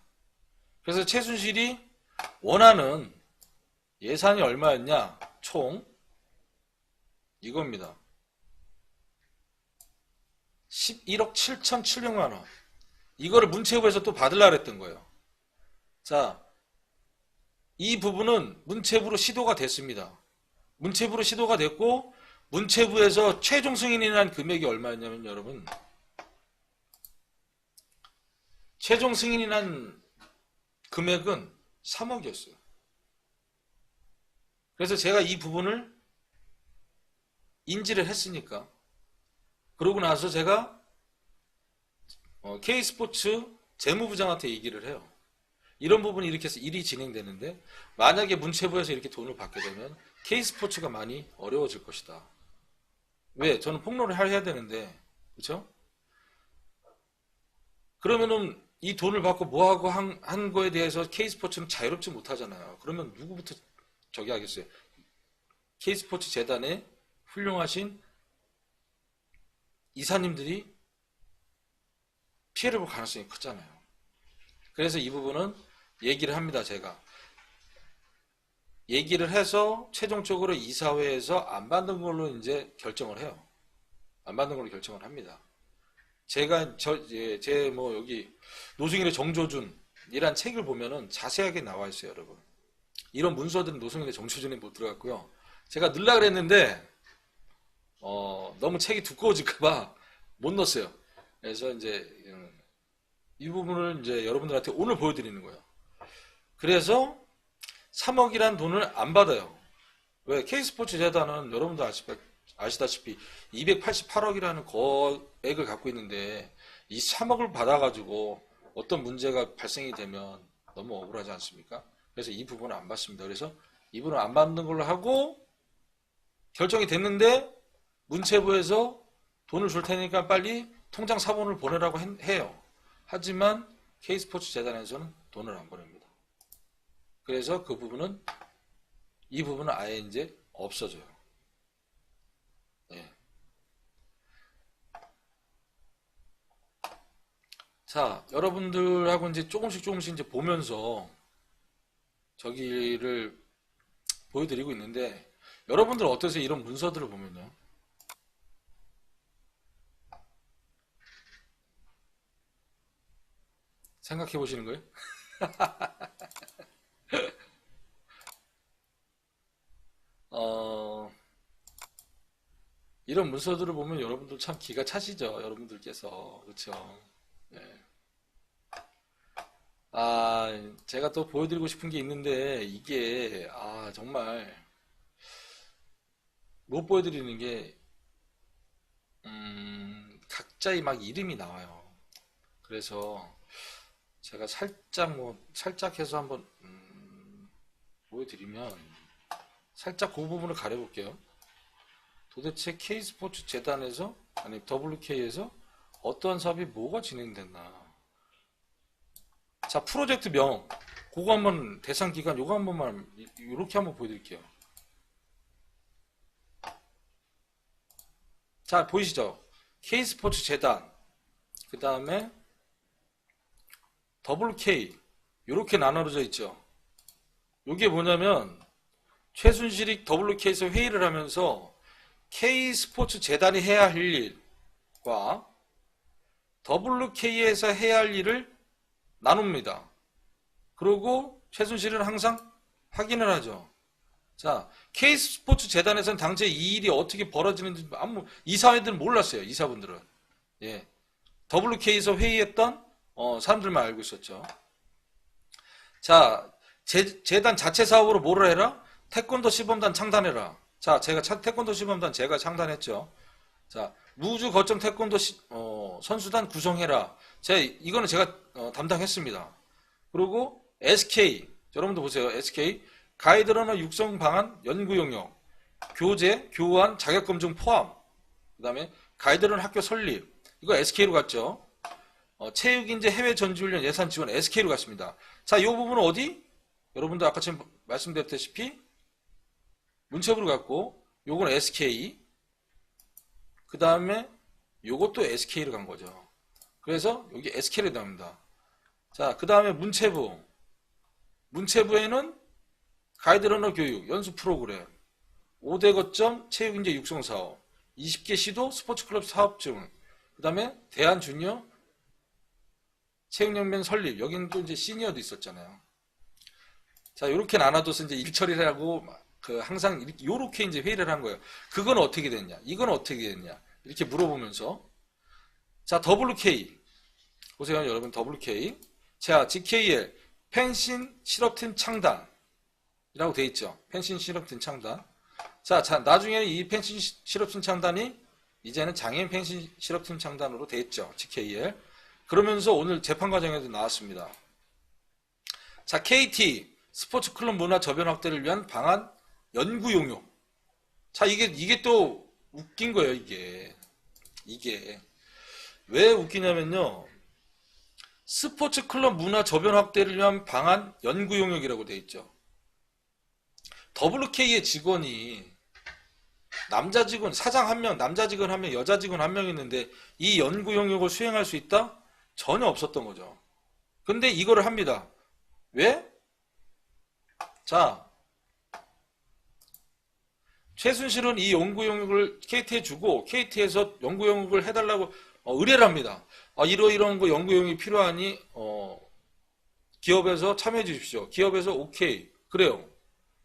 A: 그래서 최순실이 원하는 예산이 얼마였냐? 총 이겁니다. 11억 7,700만 원. 이거를 문체부에서 또 받으려고 그랬던 거예요. 자, 이 부분은 문체부로 시도가 됐습니다. 문체부로 시도가 됐고 문체부에서 최종 승인이란 금액이 얼마였냐면 여러분, 최종 승인이란 금액은 3억이었어요. 그래서 제가 이 부분을 인지를 했으니까, 그러고 나서 제가 K스포츠 재무부장한테 얘기를 해요. 이런 부분이 이렇게 해서 일이 진행되는데 만약에 문체부에서 이렇게 돈을 받게 되면 K스포츠가 많이 어려워질 것이다. 왜? 저는 폭로를 해야 되는데, 그렇죠? 그러면은 이 돈을 받고 뭐하고 한 거에 대해서 K스포츠는 자유롭지 못하잖아요. 그러면 누구부터 저기 하겠어요? K스포츠 재단의 훌륭하신 이사님들이 피해를 볼 가능성이 크잖아요. 그래서 이 부분은 얘기를 합니다. 제가 얘기를 해서 최종적으로 이사회에서 안 받는 걸로 이제 결정을 해요. 안 받는 걸로 결정을 합니다. 제가 제 뭐 여기 노승일의 정조준이란 책을 보면은 자세하게 나와 있어요, 여러분. 이런 문서들은 노승일의 정조준에 못 들어갔고요. 제가 넣으려고 그랬는데 너무 책이 두꺼워질까봐 못 넣었어요. 그래서 이제 이 부분을 이제 여러분들한테 오늘 보여드리는 거예요. 그래서 3억이란 돈을 안 받아요. 왜? K스포츠 재단은 여러분도 아시다시피 288억이라는 거액을 갖고 있는데 이 3억을 받아가지고 어떤 문제가 발생이 되면 너무 억울하지 않습니까? 그래서 이 부분은 안 받습니다. 그래서 이 부분은 안 받는 걸로 하고 결정이 됐는데 문체부에서 돈을 줄 테니까 빨리 통장 사본을 보내라고 해요. 하지만 K스포츠 재단에서는 돈을 안 보냅니다. 그래서 그 부분은 이 부분은 아예 이제 없어져요. 네. 자, 여러분들하고 이제 조금씩 이제 보면서 저기를 보여드리고 있는데 여러분들 어떠세요? 이런 문서들을 보면요. 생각해 보시는 거예요? 이런 문서들을 보면 여러분들 참 기가 차시죠? 여러분들께서. 그렇죠? 네. 제가 또 보여드리고 싶은 게 있는데 이게 정말 못 보여드리는 게 각자의 막 이름이 나와요. 그래서 제가 살짝 해서 한번 보여드리면 살짝 그 부분을 가려볼게요. 도대체 K스포츠 재단에서 아니 WK에서 어떠한 사업이 뭐가 진행됐나. 자, 프로젝트명 그거 한번 대상 기간 요거 한 번만 이렇게 한번 보여드릴게요. 자, 보이시죠? K스포츠 재단 그 다음에 WK 이렇게 나눠져 있죠. 이게 뭐냐면 최순실이 WK에서 회의를 하면서 K스포츠 재단이 해야 할 일과 WK에서 해야 할 일을 나눕니다. 그리고 최순실은 항상 확인을 하죠. 자, K스포츠 재단에서는 당시에 이 일이 어떻게 벌어지는지 아무 이사회들은 몰랐어요. 이사분들은. 예. WK에서 회의했던 사람들만 알고 있었죠. 자, 재단 자체 사업으로 뭐를 해라? 태권도 시범단 창단해라. 자, 제가 태권도 시범단 제가 창단했죠. 자, 무주 거점 태권도 선수단 구성해라. 이거는 제가 담당했습니다. 그리고 SK, 여러분도 보세요. SK 가이드러너 육성 방안 연구 용역, 교재, 교환, 자격검증 포함. 그 다음에 가이드러너 학교 설립. 이거 SK로 갔죠. 체육인재 해외 전지훈련 예산 지원 SK로 갔습니다. 자, 이 부분은 어디? 여러분도 아까 지금 말씀드렸다시피 문체부로 갔고, 요건 SK. 그 다음에 요것도 SK로 간 거죠. 그래서 여기 SK로 나옵니다. 자, 그 다음에 문체부. 문체부에는 가이드러너 교육, 연수 프로그램, 5대 거점 체육인재 육성 사업, 20개 시도 스포츠클럽 사업 중, 그 다음에 대한주니어 체육연맹 설립, 여기는 또 이제 시니어도 있었잖아요. 자, 요렇게 나눠줘서 이제 일처리를 하고, 항상 요렇게 이제 회의를 한 거예요. 그건 어떻게 됐냐? 이건 어떻게 됐냐? 이렇게 물어보면서. 자, WK. 보세요, 여러분, WK. 자, GKL, 펜싱 실업팀 창단. 이라고 돼 있죠. 펜싱 실업팀 창단. 자, 나중에 이 펜싱 실업팀 창단이 이제는 장애인 펜싱 실업팀 창단으로 돼 있죠. GKL. 그러면서 오늘 재판 과정에도 나왔습니다. 자, KT 스포츠 클럽 문화 저변 확대를 위한 방안 연구 용역. 자, 이게 또 웃긴 거예요, 이게. 왜 웃기냐면요. 스포츠 클럽 문화 저변 확대를 위한 방안 연구 용역이라고 돼 있죠. WK의 직원이 남자 직원, 사장 1명, 남자 직원 1명, 여자 직원 1명 있는데 이 연구 영역을 수행할 수 있다? 전혀 없었던 거죠. 근데 이거를 합니다. 왜? 자, 최순실은 이 연구 영역을 KT에 주고 KT에서 연구 영역을 해달라고 의뢰를 합니다. 이러이러한 거 연구 영역이 필요하니 기업에서 참여해 주십시오. 기업에서 오케이. 그래요.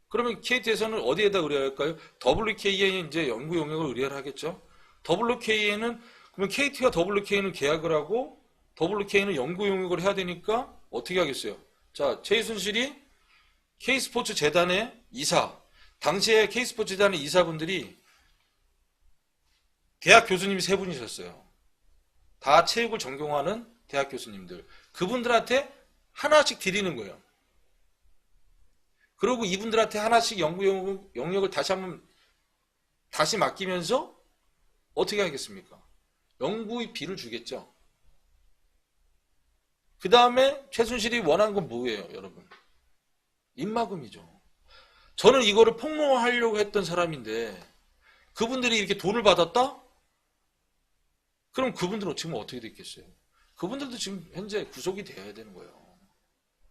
A: 그러면 KT에서는 어디에다 의뢰할까요? WK에 이제 연구 용역을 의뢰를 하겠죠. WK에는 그러면 KT와 WK는 계약을 하고 WK는 연구 용역을 해야 되니까 어떻게 하겠어요? 자, 최순실이 K스포츠 재단의 이사, 당시에 K스포츠 재단의 이사분들이 대학 교수님이 3분이셨어요. 다 체육을 전공하는 대학 교수님들. 그분들한테 하나씩 드리는 거예요. 그리고 이분들한테 하나씩 연구 영역을 다시 맡기면서 어떻게 하겠습니까? 연구비를 주겠죠. 그 다음에 최순실이 원하는 건 뭐예요, 여러분? 입막음이죠. 저는 이거를 폭로하려고 했던 사람인데 그분들이 이렇게 돈을 받았다? 그럼 그분들은 지금 어떻게 됐겠어요? 그분들도 지금 현재 구속이 되어야 되는 거예요.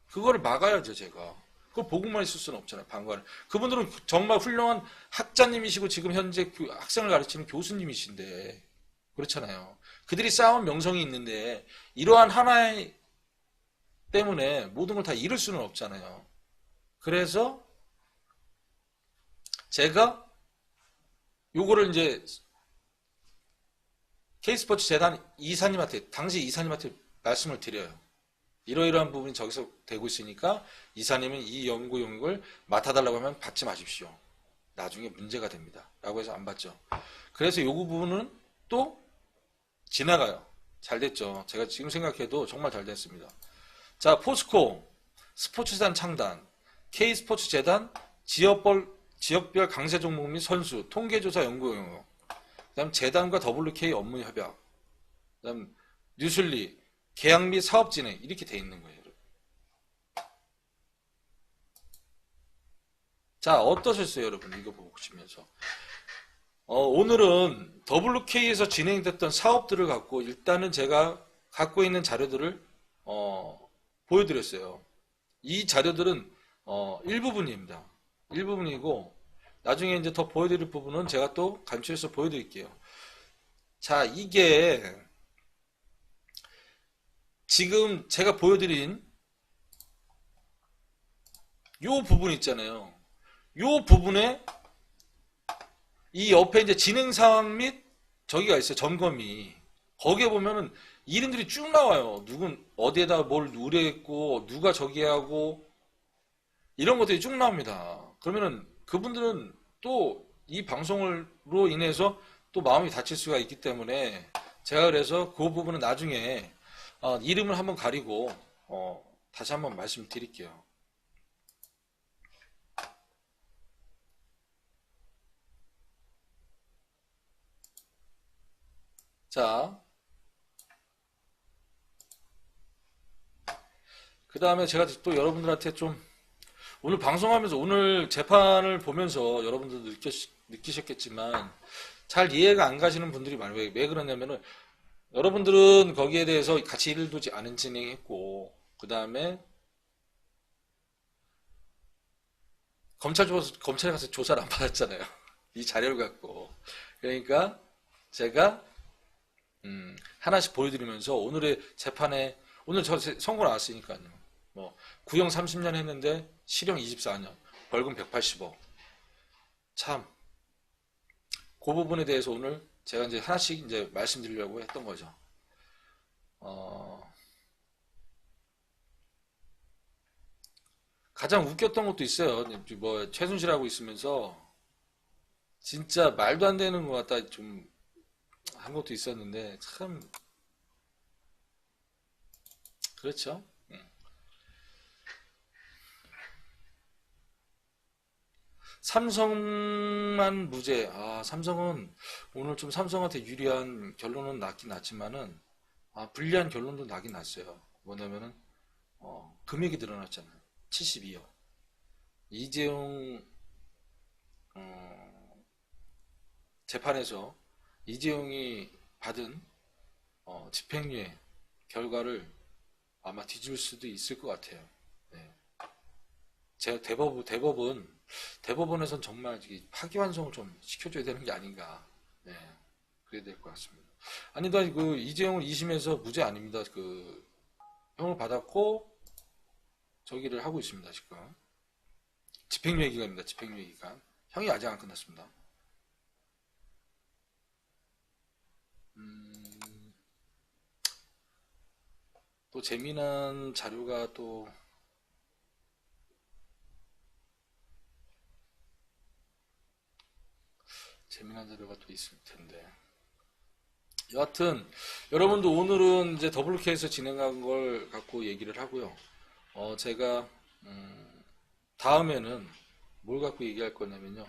A: 그거를 막아야죠, 제가. 그걸 보고만 있을 수는 없잖아요, 방관을. 그분들은 정말 훌륭한 학자님이시고 지금 현재 학생을 가르치는 교수님이신데 그렇잖아요. 그들이 쌓아온 명성이 있는데 이러한 하나의 때문에 모든 걸 다 잃을 수는 없잖아요. 그래서 제가 요거를 이제 K스포츠 재단 이사님한테, 당시 이사님한테 말씀을 드려요. 이러이러한 부분이 저기서 되고 있으니까 이사님은 이 연구 용역을 맡아달라고 하면 받지 마십시오. 나중에 문제가 됩니다. 라고 해서 안 받죠. 그래서 요구 부분은 또 지나가요. 잘 됐죠. 제가 지금 생각해도 정말 잘 됐습니다. 자, 포스코 스포츠재단 창단, K스포츠 재단 지역별 강세 종목 및 선수 통계조사 연구 용역, 그다음 재단과 WK 업무 협약, 그다음 뉴슬리 계약 및 사업 진행 이렇게 돼 있는 거예요. 자, 어떠셨어요, 여러분? 이거 보시면서 오늘은 WK에서 진행됐던 사업들을 갖고 일단은 제가 갖고 있는 자료들을 보여드렸어요. 이 자료들은 일부분입니다. 일부분이고 나중에 이제 더 보여드릴 부분은 제가 또 간추려서 보여드릴게요. 자, 이게 지금 제가 보여드린 요 부분 있잖아요. 요 부분에 이 옆에 이제 진행 상황 및 저기가 있어요. 점검이. 거기에 보면은 이름들이 쭉 나와요. 누군 어디에다 뭘 의뢰했고 누가 저기 하고 이런 것들이 쭉 나옵니다. 그러면은 그분들은 또 이 방송으로 인해서 또 마음이 다칠 수가 있기 때문에 제가 그래서 그 부분은 나중에 이름을 한번 가리고 다시 한번 말씀드릴게요. 자, 그 다음에 제가 또 여러분들한테 좀 오늘 방송하면서 오늘 재판을 보면서 여러분들도 느끼셨겠지만 잘 이해가 안 가시는 분들이 많아요. 왜 그러냐면은 여러분들은 거기에 대해서 같이 일도 안 진행했고 그 다음에 검찰에 가서 조사를 안 받았잖아요. 이 자료를 갖고. 그러니까 제가 하나씩 보여드리면서 오늘의 재판에 오늘 저 선고 나왔으니까요. 뭐 구형 30년 했는데 실형 24년, 벌금 180억. 참, 그 부분에 대해서 오늘 제가 이제 하나씩 이제 말씀드리려고 했던 거죠. 가장 웃겼던 것도 있어요. 뭐 최순실하고 있으면서 진짜 말도 안 되는 것 같다 좀 한 것도 있었는데 참 그렇죠. 삼성만 무죄. 삼성은 오늘 좀 삼성한테 유리한 결론은 났긴 났지만은 불리한 결론도 나긴 났어요. 뭐냐면은 금액이 늘어났잖아요. 72억. 이재용 재판에서 이재용이 받은 집행유예 결과를 아마 뒤질 수도 있을 것 같아요. 네. 제가 대법원에선 정말 파기환송을 좀 시켜줘야 되는 게 아닌가. 네. 그래야 될 것 같습니다. 아니다, 그 이재용을 2심에서 무죄 아닙니다. 그 형을 받았고 저기를 하고 있습니다. 지금 집행유예 기간입니다. 집행유예 기간. 형이 아직 안 끝났습니다. 또 재미난 자료가 또 재미난 자료가 또 있을 텐데. 여하튼 여러분도 오늘은 이제 더블유케이에서 진행한 걸 갖고 얘기를 하고요. 제가 다음에는 뭘 갖고 얘기할 거냐면요.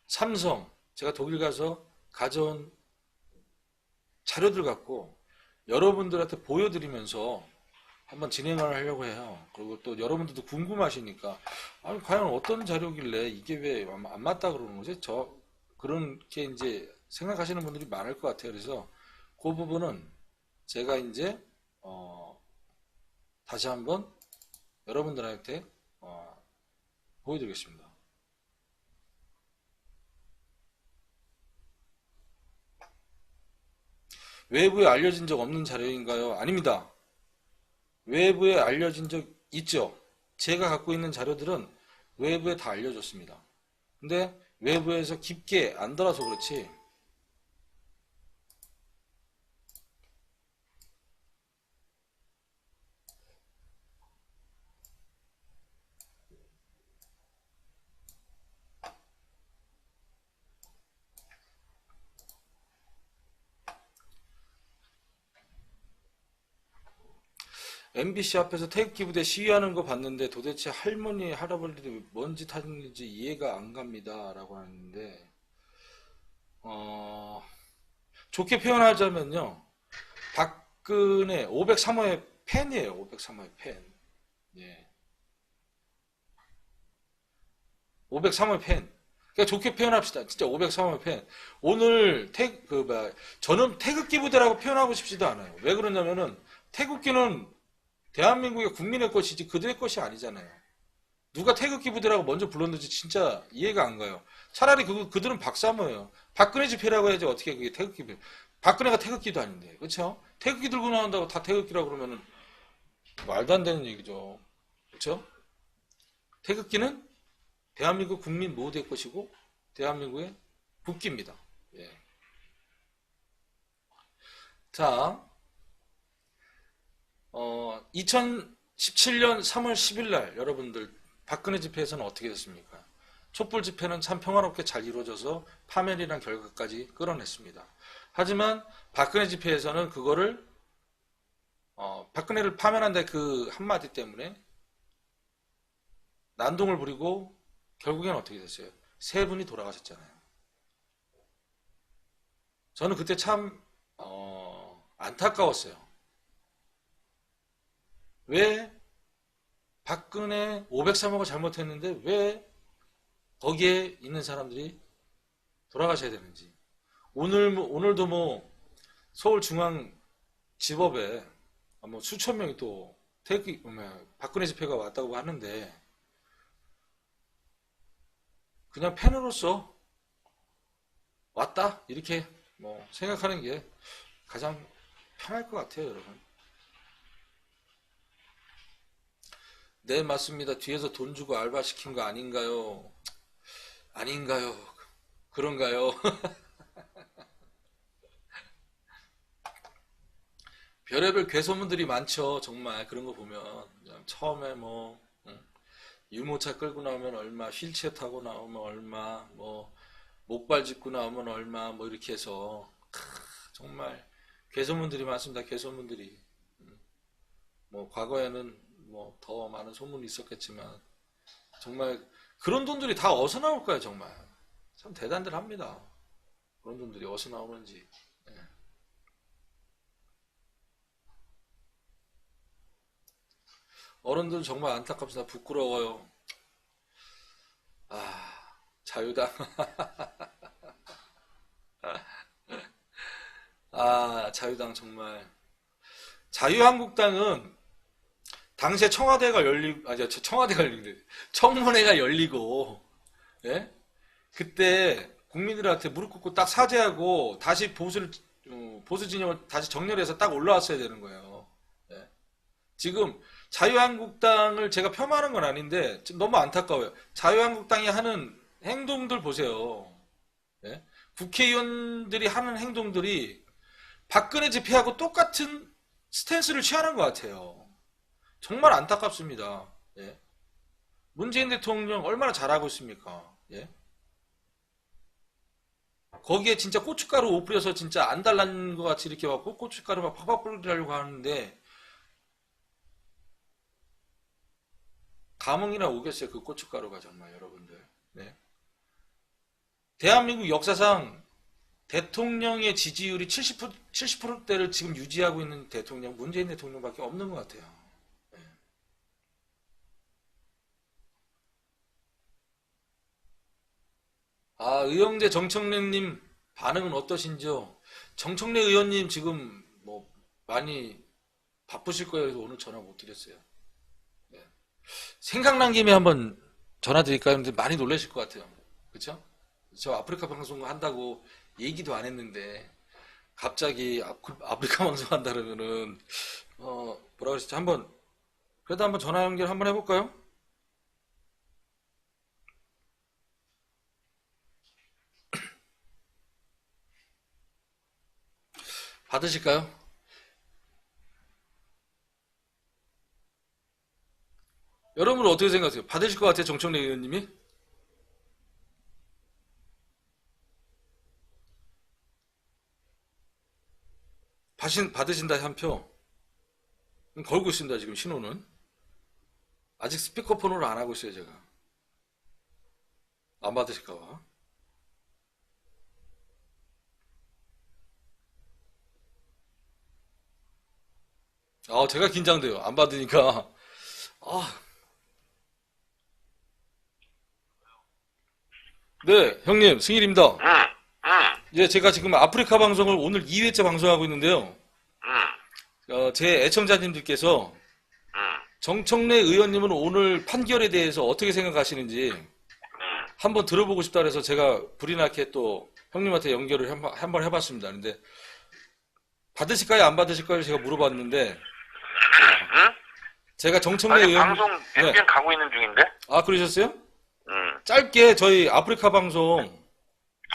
A: 삼성 제가 독일 가서 가져온 자료들 갖고 여러분들한테 보여드리면서 한번 진행을 하려고 해요. 그리고 또 여러분들도 궁금하시니까 아니 과연 어떤 자료길래 이게 왜 안 맞다 그러는 거지? 그렇게 이제 생각하시는 분들이 많을 것 같아요. 그래서 그 부분은 제가 이제 다시 한번 여러분들한테 보여드리겠습니다. 외부에 알려진 적 없는 자료인가요? 아닙니다. 외부에 알려진 적 있죠. 제가 갖고 있는 자료들은 외부에 다 알려졌습니다. 근데 외부에서 깊게 안 들어서 그렇지. MBC 앞에서 태극기부대 시위하는 거 봤는데 도대체 할머니, 할아버지들이 뭔 짓 하는지 이해가 안 갑니다. 라고 하는데, 좋게 표현하자면요. 박근혜 503호의 팬이에요. 503호의 팬. 예. 503호의 팬. 그러니까 좋게 표현합시다. 진짜 503호의 팬. 오늘 저는 태극기 부대라고 표현하고 싶지도 않아요. 왜 그러냐면은 태극기는 대한민국의 국민의 것이지 그들의 것이 아니잖아요. 누가 태극기 부대라고 먼저 불렀는지 진짜 이해가 안 가요. 차라리 그들은 박사모예요. 박근혜 집회라고 해야지 어떻게 그게 태극기 부대. 박근혜가 태극기도 아닌데. 그렇죠? 태극기 들고 나온다고 다 태극기라고 그러면은 말도 안 되는 얘기죠. 그렇죠? 태극기는 대한민국 국민 모두의 것이고 대한민국의 국기입니다. 예. 자, 2017년 3월 10일 날 여러분들 박근혜 집회에서는 어떻게 됐습니까? 촛불 집회는 참 평화롭게 잘 이루어져서 파면이란 결과까지 끌어냈습니다. 하지만 박근혜 집회에서는 그거를 박근혜를 파면한다 그 한마디 때문에 난동을 부리고 결국엔 어떻게 됐어요? 세 분이 돌아가셨잖아요. 저는 그때 참 안타까웠어요. 왜 박근혜 503호가 잘못했는데 왜 거기에 있는 사람들이 돌아가셔야 되는지. 오늘도 뭐 서울중앙지법에 뭐 수천 명이 또 박근혜 집회가 왔다고 하는데 그냥 팬으로서 왔다 이렇게 뭐 생각하는 게 가장 편할 것 같아요, 여러분. 네, 맞습니다. 뒤에서 돈 주고 알바 시킨 거 아닌가요? 아닌가요? 그런가요? 별의별 괴소문들이 많죠. 정말 그런 거 보면 그냥 처음에 뭐 유모차 끌고 나오면 얼마, 휠체어 타고 나오면 얼마, 뭐 목발 짚고 나오면 얼마, 뭐 이렇게 해서 정말 괴소문들이 많습니다. 괴소문들이. 뭐 과거에는 뭐 더 많은 소문이 있었겠지만 정말 그런 돈들이 다 어디서 나올까요? 정말 참 대단들 합니다. 그런 돈들이 어디서 나오는지. 예. 어른들 정말 안타깝습니다. 부끄러워요. 자유당. 자유당 정말. 자유한국당은 당시에 청와대가 열리고, 청와대가 열리는데, 청문회가 열리고, 예? 그때 국민들한테 무릎 꿇고 딱 사죄하고 다시 보수 진영을 다시 정렬해서 딱 올라왔어야 되는 거예요. 예? 지금 자유한국당을 제가 폄하하는 건 아닌데 너무 안타까워요. 자유한국당이 하는 행동들 보세요. 예? 국회의원들이 하는 행동들이 박근혜 집회하고 똑같은 스탠스를 취하는 것 같아요. 정말 안타깝습니다. 예? 문재인 대통령 얼마나 잘하고 있습니까? 예? 거기에 진짜 고춧가루 못 뿌려서 진짜 안 달라는 것 같이 이렇게 막 고춧가루 막 팍팍 뿌리려고 하는데 감흥이나 오겠어요. 그 고춧가루가 정말 여러분들. 네. 대한민국 역사상 대통령의 지지율이 70%대를 지금 유지하고 있는 대통령 문재인 대통령밖에 없는 것 같아요. 네. 의영재 정청래님 반응은 어떠신지요? 정청래 의원님 지금 뭐 많이 바쁘실 거예요. 그래서 오늘 전화 못 드렸어요. 네. 생각난 김에 한번 전화 드릴까요? 근데 많이 놀라실 것 같아요. 그렇죠? 저 아프리카 방송 한다고 얘기도 안 했는데 갑자기 아프리카 방송 한다 그러면은 뭐라 그랬지? 그래도 한번 전화 연결 한번 해볼까요? 받으실까요? 여러분은 어떻게 생각하세요? 받으실 것 같아요, 정청래 의원님이? 받으신다 한 표. 걸고 있습니다, 지금 신호는. 아직 스피커폰으로 안 하고 있어요, 제가. 안 받으실까봐. 제가 긴장돼요. 안 받으니까. 아, 네, 형님, 승일입니다. 예, 제가 지금 아프리카 방송을 오늘 2회째 방송하고 있는데요. 제 애청자님들께서 정청래 의원님은 오늘 판결에 대해서 어떻게 생각하시는지 한번 들어보고 싶다 그래서 제가 불이 나게 또 형님한테 연결을 한번 해봤습니다. 근데 받으실까요? 안 받으실까요? 제가 물어봤는데 제가 정청래
B: 아니,
A: 의원.
B: 방송
A: 네.
B: MBN 가고 있는 중인데?
A: 아, 그러셨어요?
B: 음.
A: 짧게 저희 아프리카 방송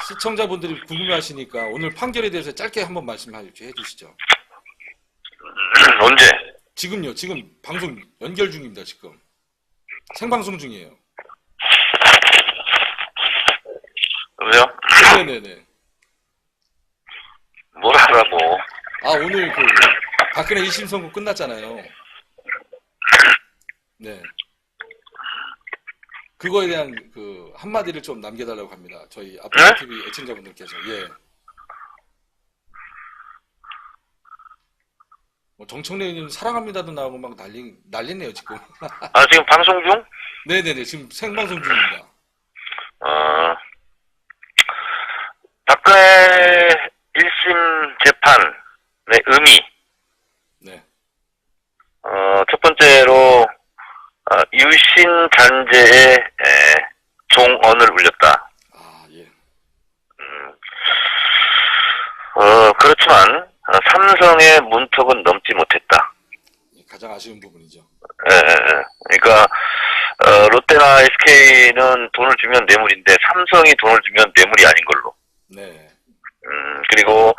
A: 시청자분들이 궁금해하시니까 오늘 판결에 대해서 짧게 한번 말씀해 주시죠.
B: 언제?
A: 지금요. 지금 방송 연결 중입니다. 지금 생방송 중이에요.
B: 여보세요?
A: 네네네.
B: 뭐라고?
A: 아, 오늘 그 박근혜 1심 선고 끝났잖아요. 네. 그거에 대한 그 한마디를 좀 남겨달라고 합니다. 저희 아프리카 TV 애청자분들께서. 예. 뭐 정청래 의원 사랑합니다도 나오고 막 난리네요 지금.
B: 아, 지금 방송 중?
A: 네네네. 지금 생방송 중입니다.
B: 박근혜 1심 재판의 의미.
A: 네.
B: 첫 번째로, 유신 잔재의 종언을 울렸다.
A: 아, 예.
B: 그렇지만, 삼성의 문턱은 넘지 못했다.
A: 가장 아쉬운 부분이죠.
B: 그러니까, 롯데나 SK는 돈을 주면 뇌물인데, 삼성이 돈을 주면 뇌물이 아닌 걸로.
A: 네.
B: 그리고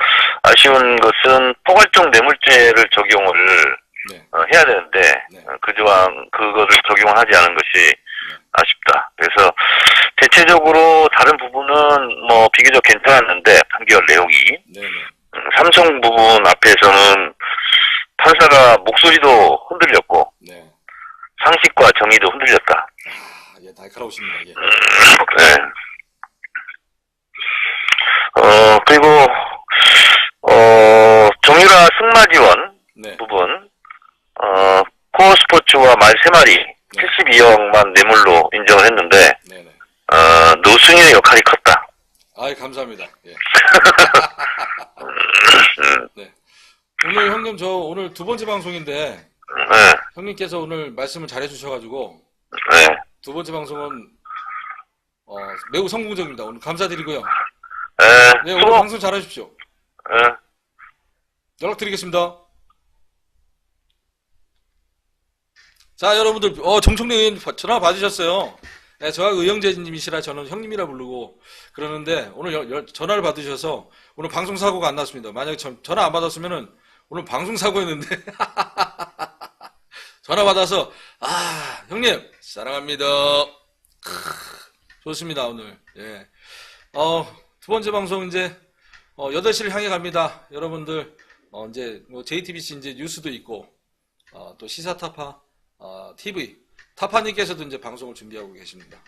B: 아쉬운 것은 포괄적 뇌물죄를 적용을
A: 네.
B: 해야 되는데,
A: 네.
B: 그거를 적용을 하지 않은 것이 아쉽다. 그래서 대체적으로 다른 부분은 뭐 비교적 괜찮았는데, 판결 내용이.
A: 네네.
B: 삼성 부분 앞에서는 판사가 목소리도 흔들렸고,
A: 네.
B: 상식과 정의도 흔들렸다.
A: 아, 예, 날카로우십니다. 예.
B: 네. 그리고, 정유라 승마 지원
A: 네.
B: 부분, 코어 스포츠와 말 3마리, 72억만 뇌물로 인정을 했는데,
A: 네네.
B: 노승일의 역할이 컸다.
A: 아이, 감사합니다. 예. 네. 오늘 형님, 저 오늘 두 번째 방송인데,
B: 네,
A: 형님께서 오늘 말씀을 잘 해주셔가지고,
B: 네.
A: 두 번째 방송은, 매우 성공적입니다. 오늘 감사드리고요. 네, 오늘
B: 수고.
A: 방송 잘 하십시오. 연락드리겠습니다. 자, 여러분들, 정청래 의원 전화 받으셨어요. 네, 저와 의형제님이시라 저는 형님이라 부르고 그러는데 오늘 전화를 받으셔서 오늘 방송 사고가 안 났습니다. 만약에 전화 안 받았으면은 오늘 방송 사고였는데 전화 받아서 형님 사랑합니다. 좋습니다 오늘. 예. 두 번째 방송 이제 8시를 향해 갑니다. 여러분들 이제 뭐 JTBC 이제 뉴스도 있고 또 시사타파 TV 타파님께서도 이제 방송을 준비하고 계십니다.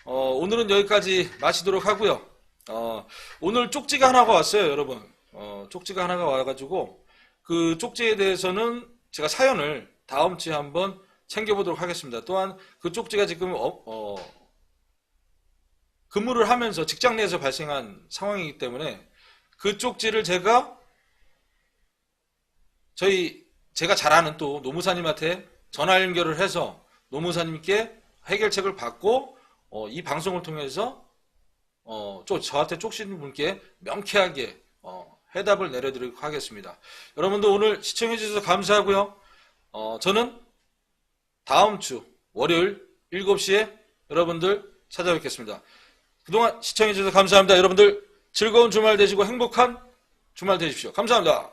A: 오늘은 여기까지 마치도록 하고요. 오늘 쪽지가 하나가 왔어요, 여러분. 쪽지가 하나가 와가지고 그 쪽지에 대해서는 제가 사연을 다음 주에 한번 챙겨보도록 하겠습니다. 또한 그 쪽지가 지금 근무를 하면서 직장 내에서 발생한 상황이기 때문에 그 쪽지를 제가 잘 아는 또 노무사님한테 전화 연결을 해서 노무사님께 해결책을 받고 이 방송을 통해서 저한테 쪽지는 분께 명쾌하게 해답을 내려드리도록 하겠습니다. 여러분들 오늘 시청해 주셔서 감사하고요. 저는 다음 주 월요일 7시에 여러분들 찾아뵙겠습니다. 그동안 시청해 주셔서 감사합니다. 여러분들 즐거운 주말 되시고 행복한 주말 되십시오. 감사합니다.